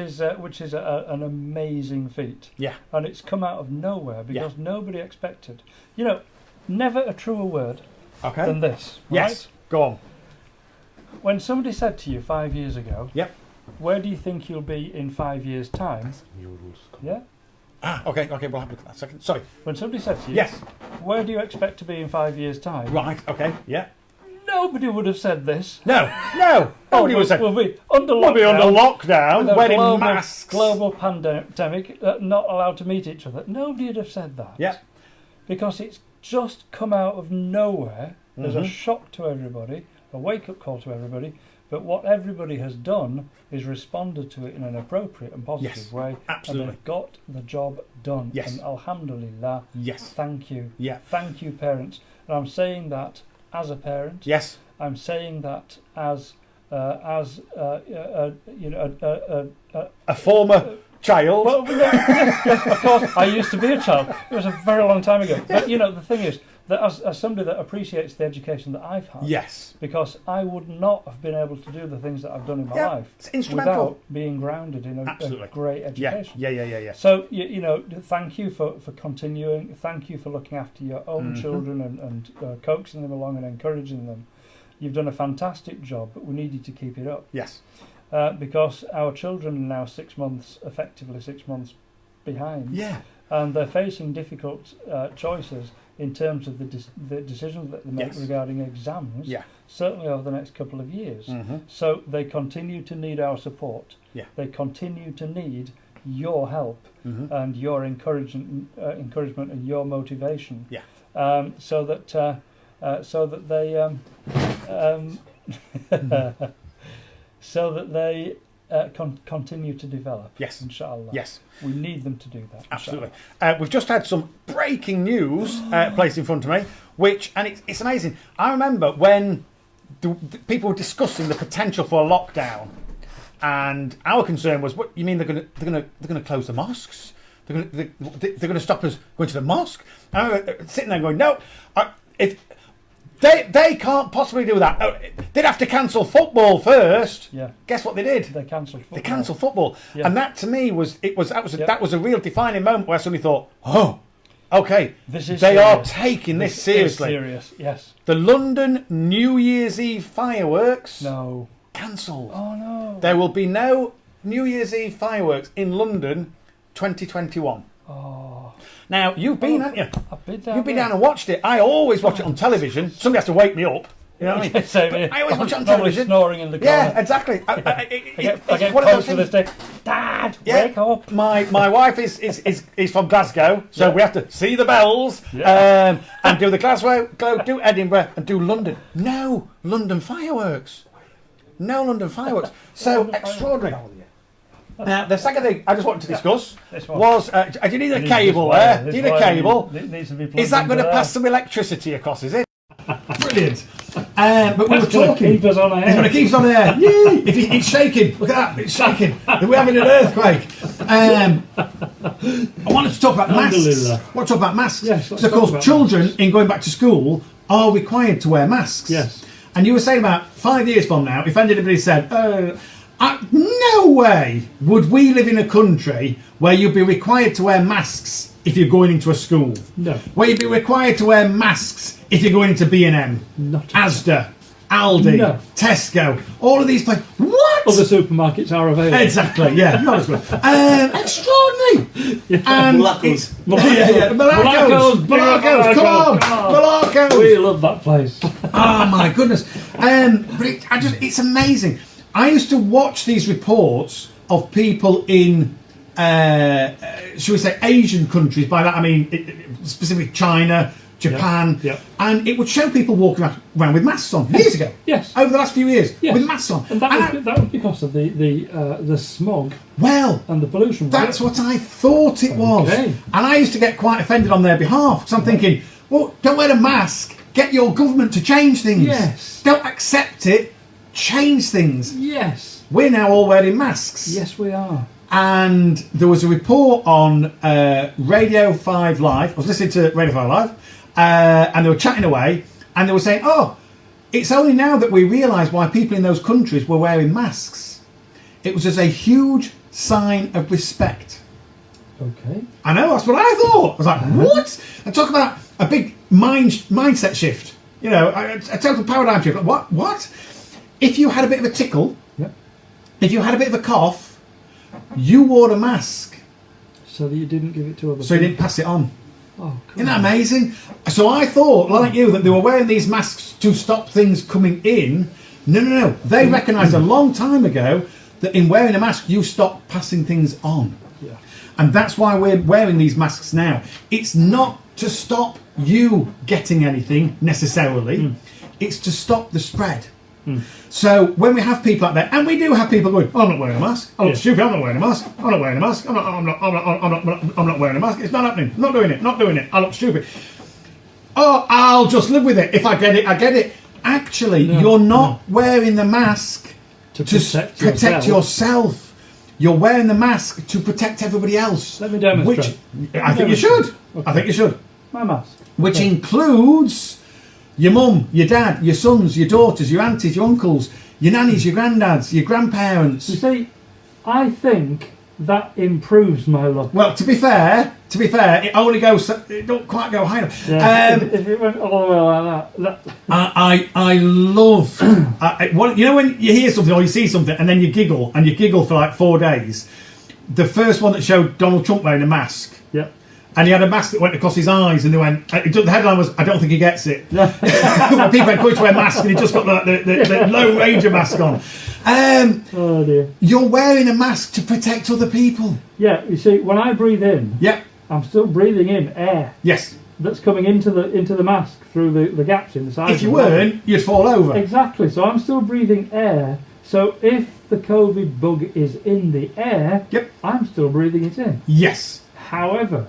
is an amazing feat. Yeah. And it's come out of nowhere because nobody expected. Never a truer word Okay. than this. Yes. Right? Go on. When somebody said to you 5 years ago, Yep. where do you think you'll be in 5 years' time? Yeah. Okay, we'll have a look at that a second. Sorry. When somebody said to you, Yes. where do you expect to be in 5 years' time? Right, okay, yeah. Nobody would have said this. No. Nobody would say, We'll be under we'll be under lockdown, with a wearing masks. global pandemic, not allowed to meet each other. Nobody would have said that. Yeah. Because it's just come out of nowhere. There's Mm-hmm. a shock to everybody, a wake-up call to everybody. But what everybody has done is responded to it in an appropriate and positive Yes, way. absolutely. And they've got the job done. Yes. And alhamdulillah, Yes. thank you. Yeah. Thank you, parents. And I'm saying that as a parent. Yes. I'm saying that as a former child. Well, yeah, of course, I used to be a child. It was a very long time ago. But the thing is that as somebody that appreciates the education that I've had, Yes. because I would not have been able to do the things that I've done in my life It's instrumental. without being grounded in a Absolutely. great education. Yeah. So thank you for continuing. Thank you for looking after your own children and coaxing them along and encouraging them. You've done a fantastic job, but we need you to keep it up. Yes. Because our children are now 6 months, effectively 6 months behind. Yeah. And they're facing difficult choices in terms of the decisions that they make Yes. regarding exams, Yeah. certainly over the next couple of years. Mm-hmm. So they continue to need our support. Yeah. They continue to need your help Mm-hmm. and your encouragement and your motivation. Yeah. So that they so that they continue to develop. Yes. Inshallah. Yes. We need them to do that. Absolutely. We've just had some breaking news placed in front of me, and it's amazing. I remember when the people were discussing the potential for a lockdown, and our concern was, "What you mean they're going to close the mosques? They're going to stop us going to the mosque?" And I remember sitting there going, "No, if they can't possibly do that. They'd have to cancel football first." Yeah. Guess what they did? They cancelled football. They cancelled football, Yeah. and that to me was a real defining moment where I suddenly thought, "Oh, okay, This is they serious. are taking this seriously." Is serious. Yes. The London New Year's Eve fireworks No. cancelled. Oh no. There will be no New Year's Eve fireworks in London, 2021. Oh. Now you've been, haven't you? I've been down. You've been there. down and watched it. I always watch it on television. Somebody has to wake me up. You know what I mean? Same here. I always watch it on Normally television. snoring in the corner. Yeah, exactly. I get it's one of those close to this things. day. Dad, Yeah. wake up. My wife is from Glasgow, so Yeah. we have to see the bells Yeah. and do the Glasgow, do Edinburgh, and do London. No London fireworks. No London fireworks. So extraordinary. Now, the second thing I just wanted to discuss This one. was, do you need a It cable needs there? this Do you need a wire. cable? It needs to be plugged Is that going to into pass there. some electricity across, is it? Brilliant. But we were It's gonna talking. keep us on air. It's going to keep us on air. Yay! It's shaking. Look at that. It's shaking. We're having an earthquake. I wanted to talk about the masks. Alhamdulillah. I want to talk about masks. Yes, let's So, of talk course, about children masks. in going back to school are required to wear masks. Yes. And you were saying about 5 years from now, if anybody said, no way would we live in a country where you'd be required to wear masks if you're going into a school. No. Where you'd be required to wear masks if you're going into B&M, Not at all. Asda, Aldi, No. Tesco, all of these places. What? Other supermarkets are available. Exactly, yeah, not as good. Extraordinary. And Malaco's. it's Malaco's, come on, Malaco's. We love that place. Oh my goodness! But it's amazing. I used to watch these reports of people in, shall we say, Asian countries. By that I mean specifically China, Japan, Yeah. and it would show people walking around with masks on years ago. Yes. Over the last few years, Yes. with masks on. And that was because of the smog Well, and the pollution. that's what I thought it was. Okay. And I used to get quite offended on their behalf because I'm thinking, well, don't wear a mask. Get your government to change things. Yes. Don't accept it. Change things. Yes. We're now all wearing masks. Yes, we are. And there was a report on Radio 5 Live. I was listening to Radio 5 Live, and they were chatting away, and they were saying, oh, it's only now that we realise why people in those countries were wearing masks. It was as a huge sign of respect. Okay. I know, that's what I thought. I was like, what? And talk about a big mindset shift. You know, a total paradigm shift. Like, what? If you had a bit of a tickle, Yep. if you had a bit of a cough, you wore a mask So that you didn't give it to other so you people. didn't pass it on. Oh, cool. Isn't that amazing? So I thought, like you, that they were wearing these masks to stop things coming in. No. They recognised a long time ago that in wearing a mask, you stop passing things on. Yeah. And that's why we're wearing these masks now. It's not to stop you getting anything necessarily. It's to stop the spread. So when we have people out there, and we do have people going, oh, I'm not wearing a mask. I look stupid. I'm not wearing a mask. I'm not wearing a mask. I'm not wearing a mask. It's not happening. Not doing it. I look stupid. Oh, I'll just live with it. If I get it, I get it. Actually, you're not wearing the mask To to protect yourself. You're wearing the mask to protect everybody else. Let me demonstrate. I think you should. Okay. I think you should. My mask. Which Okay. includes your mum, your dad, your sons, your daughters, your aunties, your uncles, your nannies, your granddads, your You grandparents. see, I think that improves my look. Well, to be fair, it only goes. It don't quite go high enough. Yeah. If it went all the way like that. I love. You know when you hear something or you see something and then you giggle for like 4 days. The first one that showed Donald Trump wearing a mask. Yep. And he had a mask that went across his eyes, and they went. The headline was, "I don't think he gets it." When people encouraged to wear masks, and he just got the Lone Ranger mask on. Oh dear. You're wearing a mask to protect other people. Yeah. You see, when I breathe in, Yep. I'm still breathing in air Yes. that's coming into the mask through the gaps in the side. If you weren't, you'd fall over. Exactly. So I'm still breathing air. So if the COVID bug is in the air, Yep. I'm still breathing it in. Yes. However,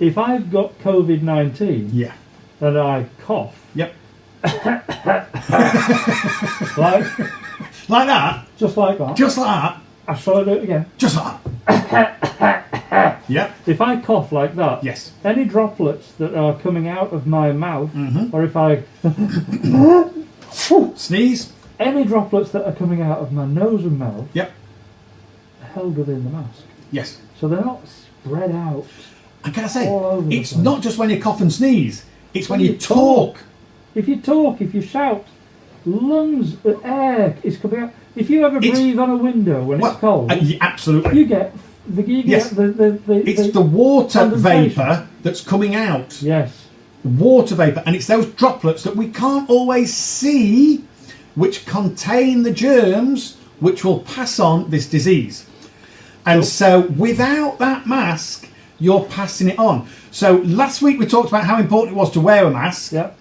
if I've got COVID-19 Yeah. and I cough, Yep. like Like that. just like that, Just like that. shall I do it again? Just like that. Yep. If I cough like that, Yes. any droplets that are coming out of my mouth, or if I Sneeze. any droplets that are coming out of my nose and mouth, Yep. are held within the mask, Yes. so they're not spread out. And can I say, All over the it's place. not just when you cough and sneeze. It's when When you you talk. If you talk, if you shout, lungs, the air is coming out. If you ever It's- breathe on a window when it's cold, yeah, absolutely. you get Yes. It's the water condensation. vapour that's coming out. Yes. Water vapour. And it's those droplets that we can't always see which contain the germs which will pass on this disease. And so without that mask, you're passing it on. So last week we talked about how important it was to wear a mask. Yep.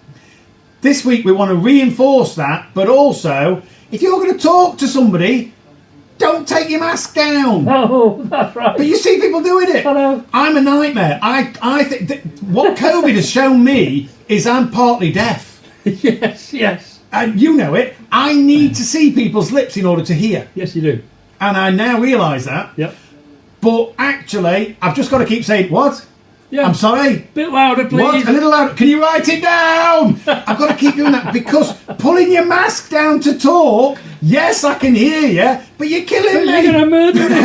This week we want to reinforce that, but also, if you're going to talk to somebody, don't take your mask down. No, that's right. But you see people doing it. I know. I'm a nightmare. I think that what COVID has shown me is I'm partly deaf. Yes. And you know it. I need to see people's lips in order to hear. Yes, you do. And I now realise that. Yep. But actually, I've just got to keep saying, what? Yeah. I'm sorry. Bit louder, please. What? A little louder. Can you write it down? I've got to keep doing that because pulling your mask down to talk, yes, I can hear you, but you're killing me. You're going to murder me.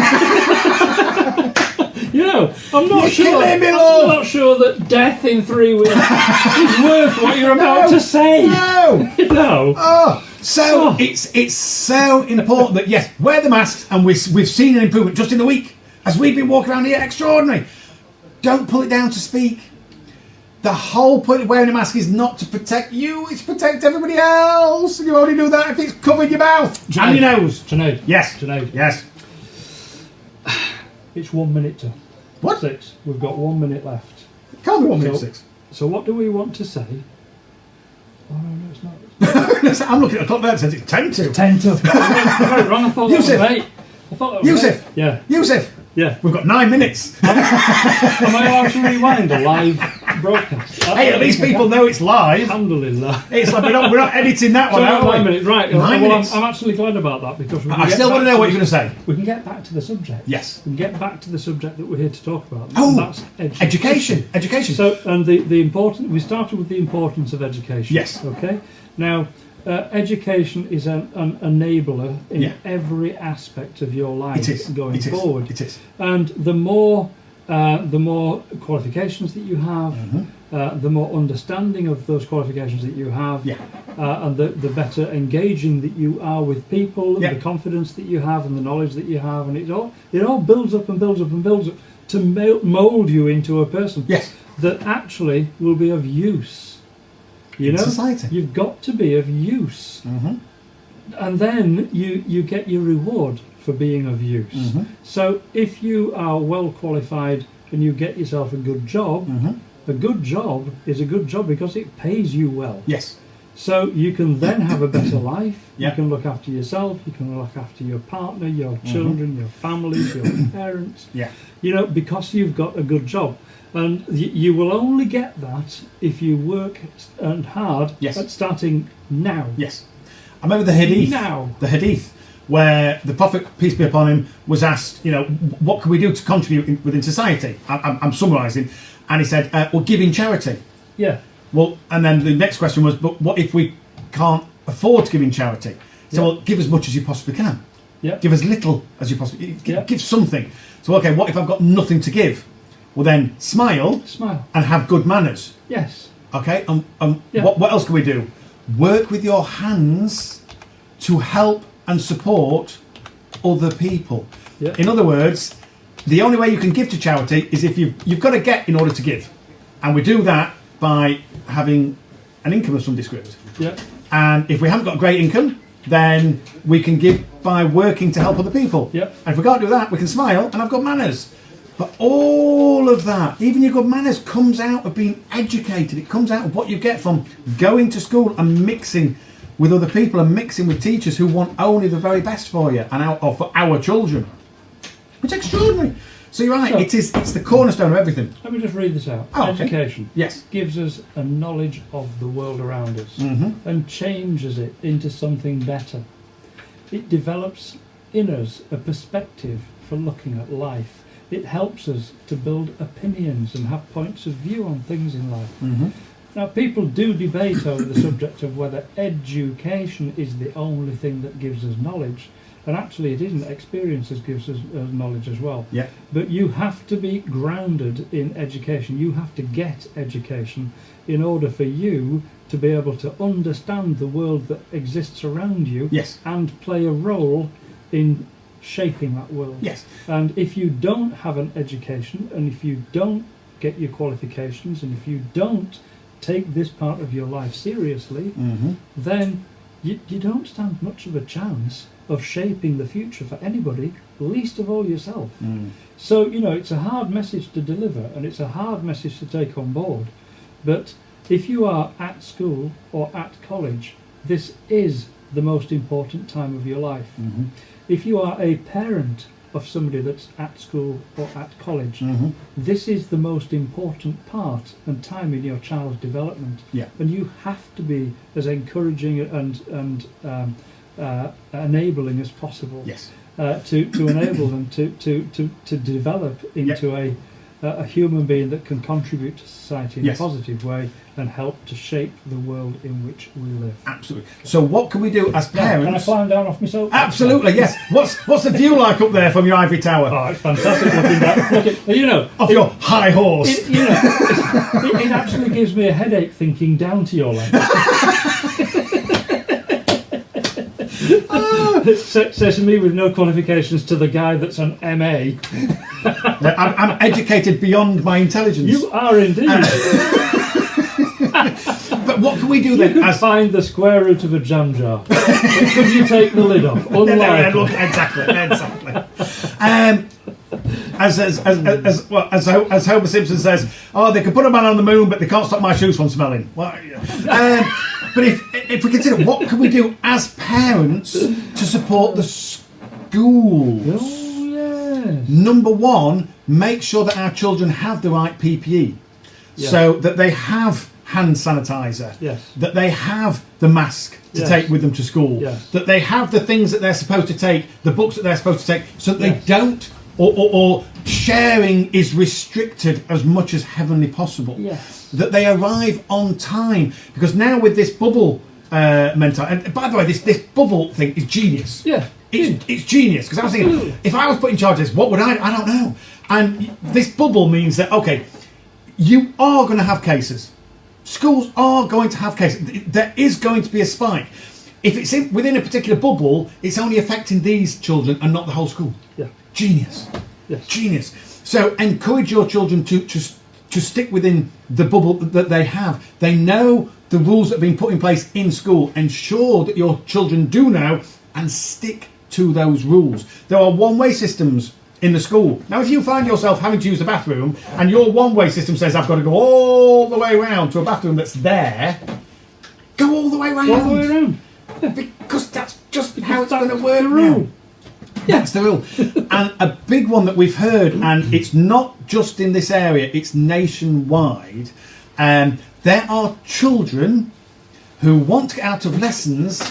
You know, I'm not Killing me, sure that death in 3 weeks is worth what you're about to say. No. No. Oh, so it's so important that yes, wear the masks, and we've seen an improvement just in the week as we've been walking around here. Extraordinary. Don't pull it down to speak. The whole point of wearing a mask is not to protect you; it's to protect everybody else. You only do that if it's covering your mouth and your nose. Junaid. Yes. Junaid. Yes. It's 1 minute to What? 6. We've got 1 minute left. Can't be 1 minute 6. So what do we want to say? Oh no, it's not. I'm looking at the clock there. It says it's 10 to. 10 to. I got it wrong. I thought Yusuf. that was 8. I thought that was Yusuf. 8. Yeah. Yusuf. Yeah. We've got 9 minutes. Am I allowed to rewind a live broadcast? Hey, at least people know it's live. Alhamdulillah. It's like we're not editing that So one, not are 9 we? minutes, right? 9 minutes. I'm actually glad about that because we can I get still want to back know what you're going to say. We can get back to the subject. Yes. We can get back to the subject that we're here to talk about. Oh, and that's education. Education. So, and the important. We started with the importance of education. Yes. Okay. Now, education is an enabler in Yeah. every aspect of your life It is. going It is. forward. It is. And the more qualifications that you have, the more understanding of those qualifications that you have, Yeah. and the better engaging that you are with people, Yeah. the confidence that you have, and the knowledge that you have, and it all builds up and builds up and builds up to mould you into a person Yes. that actually will be of use. You In know, society. you've got to be of use, and then you get your reward for being of use. So if you are well qualified and you get yourself a good job is a good job because it pays you well. Yes. So you can then have a better life. Yeah. You can look after yourself. You can look after your partner, your children, your families, your parents. Yeah. You know, because you've got a good job. And you will only get that if you work hard Yes. at starting now. Yes. I remember the Hadith. Now. The Hadith, where the Prophet, peace be upon him, was asked, what can we do to contribute within society? I'm summarising. And he said, well, giving charity. Yeah. Well, and then the next question was, but what if we can't afford to give in charity? So, Yeah. well, give as much as you possibly can. Yeah. Give as little as you possibly Yeah. give something. So, okay, what if I've got nothing to give? Well, then smile Smile. and have good manners. Yes. Okay, Yeah. what else can we do? Work with your hands to help and support other people. Yeah. In other words, the only way you can give to charity is if you've got to get in order to give, and we do that by having an income of some description. Yeah. And if we haven't got a great income, then we can give by working to help other people. Yeah. And if we can't do that, we can smile and have good manners. But all of that, even your good manners, comes out of being educated. It comes out of what you get from going to school and mixing with other people and mixing with teachers who want only the very best for you and or for our children. It's extraordinary. So you're right, So- it's the cornerstone of everything. Let me just read this out. Oh, okay. Education Yes. gives us a knowledge of the world around us and changes it into something better. It develops in us a perspective for looking at life. It helps us to build opinions and have points of view on things in life. Now, people do debate over the subject of whether education is the only thing that gives us knowledge. And actually, it isn't. Experiences gives us knowledge as well. Yeah. But you have to be grounded in education. You have to get education in order for you to be able to understand the world that exists around you Yes. and play a role in shaping that world. Yes. And if you don't have an education, and if you don't get your qualifications, and if you don't take this part of your life seriously, then you don't stand much of a chance of shaping the future for anybody, least of all yourself. So, it's a hard message to deliver, and it's a hard message to take on board. But if you are at school or at college, this is the most important time of your life. If you are a parent of somebody that's at school or at college, this is the most important part and time in your child's development. Yeah. And you have to be as encouraging and enabling as possible. Yes. to enable them to develop into a human being that can contribute to society in a positive way and help to shape the world in which we live. Absolutely. So what can we do as parents? Can I climb down off myself? Absolutely, yes. What's the view like up there from your ivory tower? Oh, it's fantastic looking down. Off your high horse. It actually gives me a headache thinking down to your level. Says to me with no qualifications to the guy that's an MA. I'm educated beyond my intelligence. You are indeed. But what can we do then? You could find the square root of a jam jar. Could you take the lid off? Unlikely. Exactly. As Homer Simpson says, they can put a man on the moon, but they can't stop my shoes from smelling. Well, but if we consider what can we do as parents to support the schools? Oh, yes. Number one, make sure that our children have the right PPE, so that they have hand sanitizer, that they have the mask to take with them to school, that they have the things that they're supposed to take, the books that they're supposed to take, so that they don't, or sharing is restricted as much as heavenly possible. That they arrive on time, because now with this bubble mentality, and by the way, this bubble thing is genius. It's genius, because I was thinking, if I was put in charge of this, what would I don't know. And this bubble means that, okay, you are going to have cases. Schools are going to have cases. There is going to be a spike. If it's within a particular bubble, it's only affecting these children and not the whole school. Genius. Genius. So encourage your children to stick within the bubble that they have. They know the rules that have been put in place in school. Ensure that your children do know and stick to those rules. There are one-way systems in the school. Now, if you find yourself having to use the bathroom and your one-way system says I've got to go all the way around to a bathroom that's there, go all the way around. All the way around. Because that's just how it's going to work now. That's the rule. And a big one that we've heard, and it's not just in this area, it's nationwide. There are children who want to get out of lessons,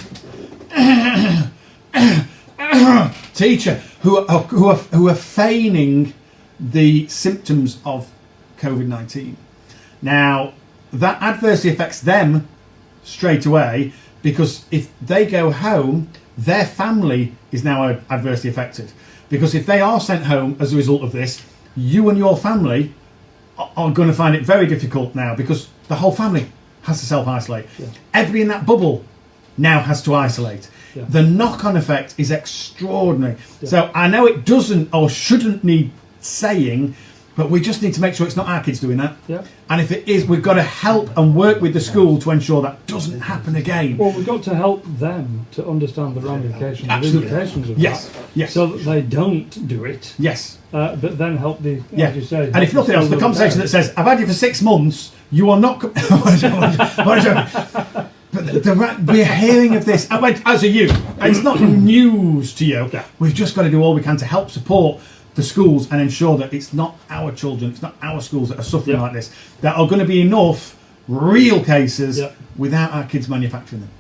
teacher, who are feigning the symptoms of COVID-19. Now, that adversely affects them straight away, because if they go home, their family is now adversely affected. Because if they are sent home as a result of this, you and your family are going to find it very difficult now, because the whole family has to self-isolate. Everybody in that bubble now has to isolate. The knock-on effect is extraordinary. So I know it doesn't or shouldn't need saying, but we just need to make sure it's not our kids doing that. And if it is, we've got to help and work with the school to ensure that doesn't happen again. Well, we've got to help them to understand the ramifications and implications of that, so that they don't do it. But then help the, as you say. And if nothing else, the conversation that says, I've had you for 6 months, you are not... But we're hearing of this, as are you. And it's not news to you. We've just got to do all we can to help support the schools and ensure that it's not our children, it's not our schools that are suffering like this. There are going to be enough real cases without our kids manufacturing them.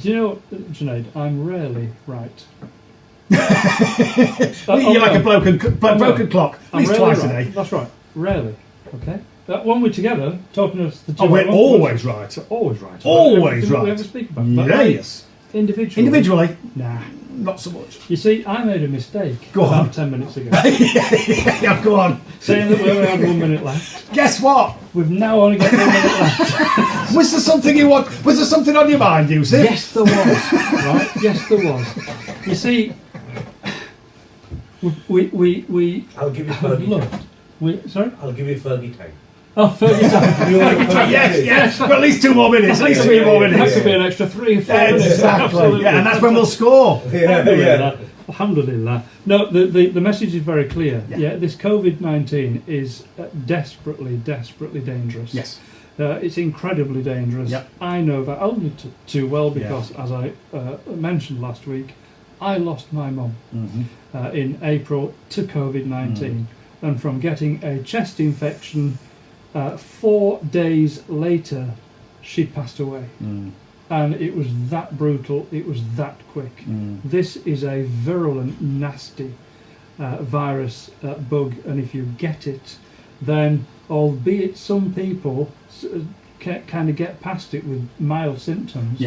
Do you know, Junaid, I'm rarely right. You're like a broken clock. At least twice a day. That's right. Rarely. Okay. When we're together, talking of the two... we're always right. Always right. Always right. We ever speak about. Yes. Individually? Nah. Not so much. You see, I made a mistake about 10 minutes ago. Go on. Saying that we only had 1 minute left. Guess what? We've now only got 1 minute left. Was there something you want? Was there something on your mind, Yusuf? Yes, there was. Right? Yes, there was. You see, we I'll give you Fergie. Sorry? I'll give you Fergie time. Oh, 30 times. Yes. For at least 2 more minutes. At least 3 more minutes. That could be an extra 3 or 4 minutes. Exactly. And that's when we'll score. Alhamdulillah. No, the message is very clear. This COVID-19 is desperately dangerous. It's incredibly dangerous. I know that only too well because, as I mentioned last week, I lost my mum in April to COVID-19. And from getting a chest infection, 4 days later, she'd passed away. and it was that brutal, it was that quick. This is a virulent, nasty virus bug, and if you get it, then albeit some people kind of get past it with mild symptoms,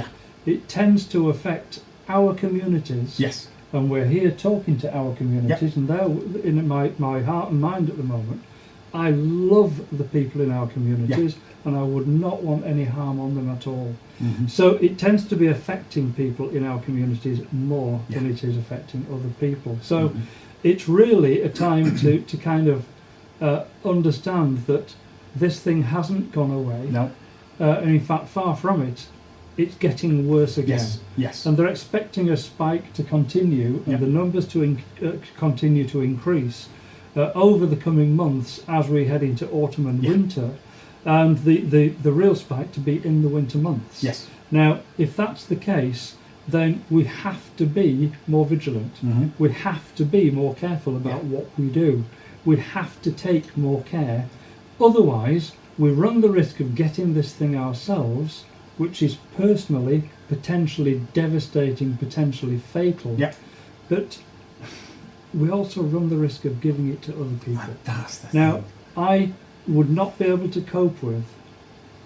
it tends to affect our communities. Yes. And we're here talking to our communities, and they're in my heart and mind at the moment. I love the people in our communities, and I would not want any harm on them at all. So it tends to be affecting people in our communities more than it is affecting other people. So it's really a time to kind of understand that this thing hasn't gone away. No. And in fact, far from it, it's getting worse again. Yes. And they're expecting a spike to continue and the numbers to continue to increase over the coming months as we head into autumn and winter, and the real spike to be in the winter months. Yes. Now, if that's the case, then we have to be more vigilant. We have to be more careful about what we do. We have to take more care. Otherwise, we run the risk of getting this thing ourselves, which is personally, potentially devastating, potentially fatal. But we also run the risk of giving it to other people. That's the Now, thing. I would not be able to cope with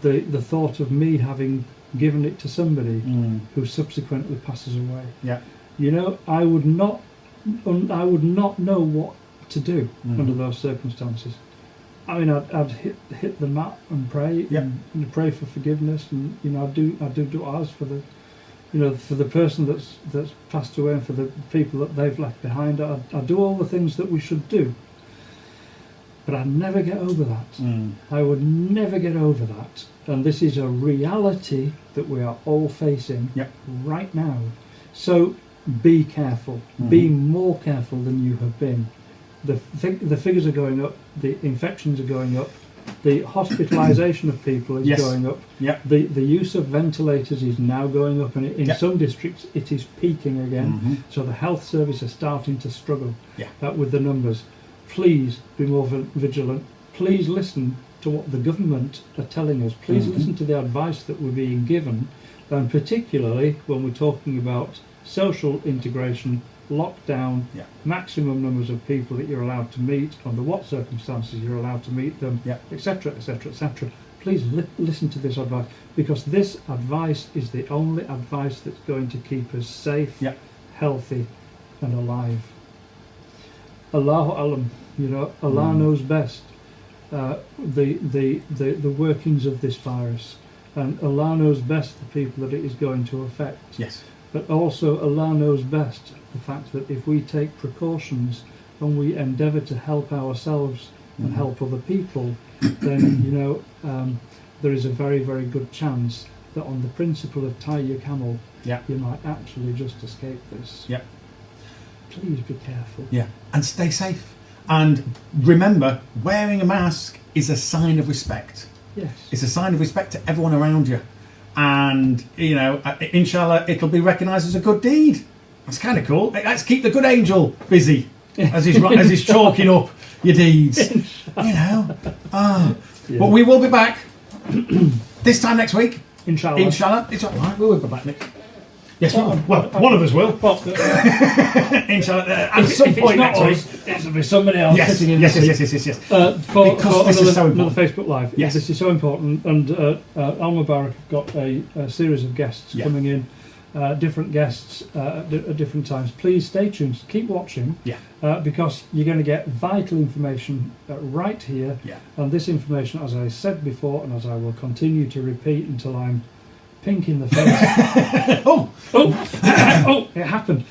the thought of me having given it to somebody who subsequently passes away. You know, I would not know what to do under those circumstances. I mean, I'd hit the mat and pray and pray for forgiveness, and you know, I do du'as for the, you know, for the person that's passed away and for the people that they've left behind. I do all the things that we should do, but I'd never get over that. I would never get over that, and this is a reality that we are all facing right now. So be careful. Be more careful than you have been. The figures are going up, the infections are going up, the hospitalisation of people is going up, the use of ventilators is now going up, and in some districts it is peaking again. So the health service are starting to struggle with the numbers. Please be more vigilant. Please listen to what the government are telling us. Please listen to the advice that we're being given, and particularly when we're talking about social integration, lockdown, maximum numbers of people that you're allowed to meet, under what circumstances you're allowed to meet them, etc., etc., etc. Please listen to this advice, because this advice is the only advice that's going to keep us safe, healthy, and alive. Allahu alam, you know, Allah knows best the workings of this virus, and Allah knows best the people that it is going to affect. But also Allah knows best the fact that if we take precautions and we endeavour to help ourselves and help other people, then, you know, there is a very, very good chance that on the principle of tie your camel, you might actually just escape this. Please be careful. And stay safe. And remember, wearing a mask is a sign of respect. It's a sign of respect to everyone around you. And, you know, inshallah, it'll be recognised as a good deed. That's kind of cool. Let's keep the good angel busy as he's chalking up your deeds. You know. But we will be back this time next week. Inshallah. Inshallah. It's all right. We'll be back next. Yes, well, one of us will. Inshallah. At some point next week. It'll be somebody else sitting in yes. because this is so important. Another Facebook Live. Yes. This is so important. And Al Mubarak have got a series of guests coming in, different guests at different times. Please stay tuned. Keep watching. Because you're going to get vital information right here. And this information, as I said before, and as I will continue to repeat until I'm pink in the face. It happened.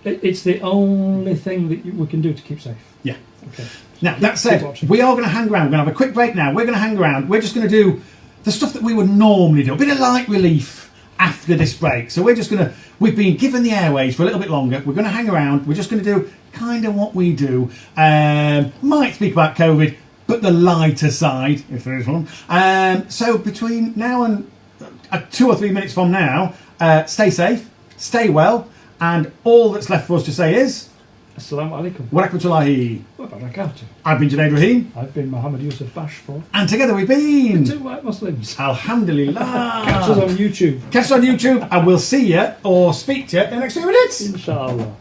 It's the only thing that we can do to keep safe. Okay. Now, that said, we are going to hang around. We're going to have a quick break now. We're going to hang around. We're just going to do the stuff that we would normally do. A bit of light relief after this break. So we're just going to... We've been given the airways for a little bit longer. We're going to hang around. We're just going to do kind of what we do. Might speak about COVID, but the lighter side, if there is one. So between now and 2 or 3 minutes from now, stay safe, stay well, and all that's left for us to say is... Assalamu alaikum. Wa rahmatullahi. Wa barakatuh. I've been Junaid Rahim. I've been Mohammed Yusuf Bashful. And together we've been Two White Muslims. Alhamdulillah. Catch us on YouTube. Catch us on YouTube, and we'll see you or speak to you in the next few minutes. Inshallah.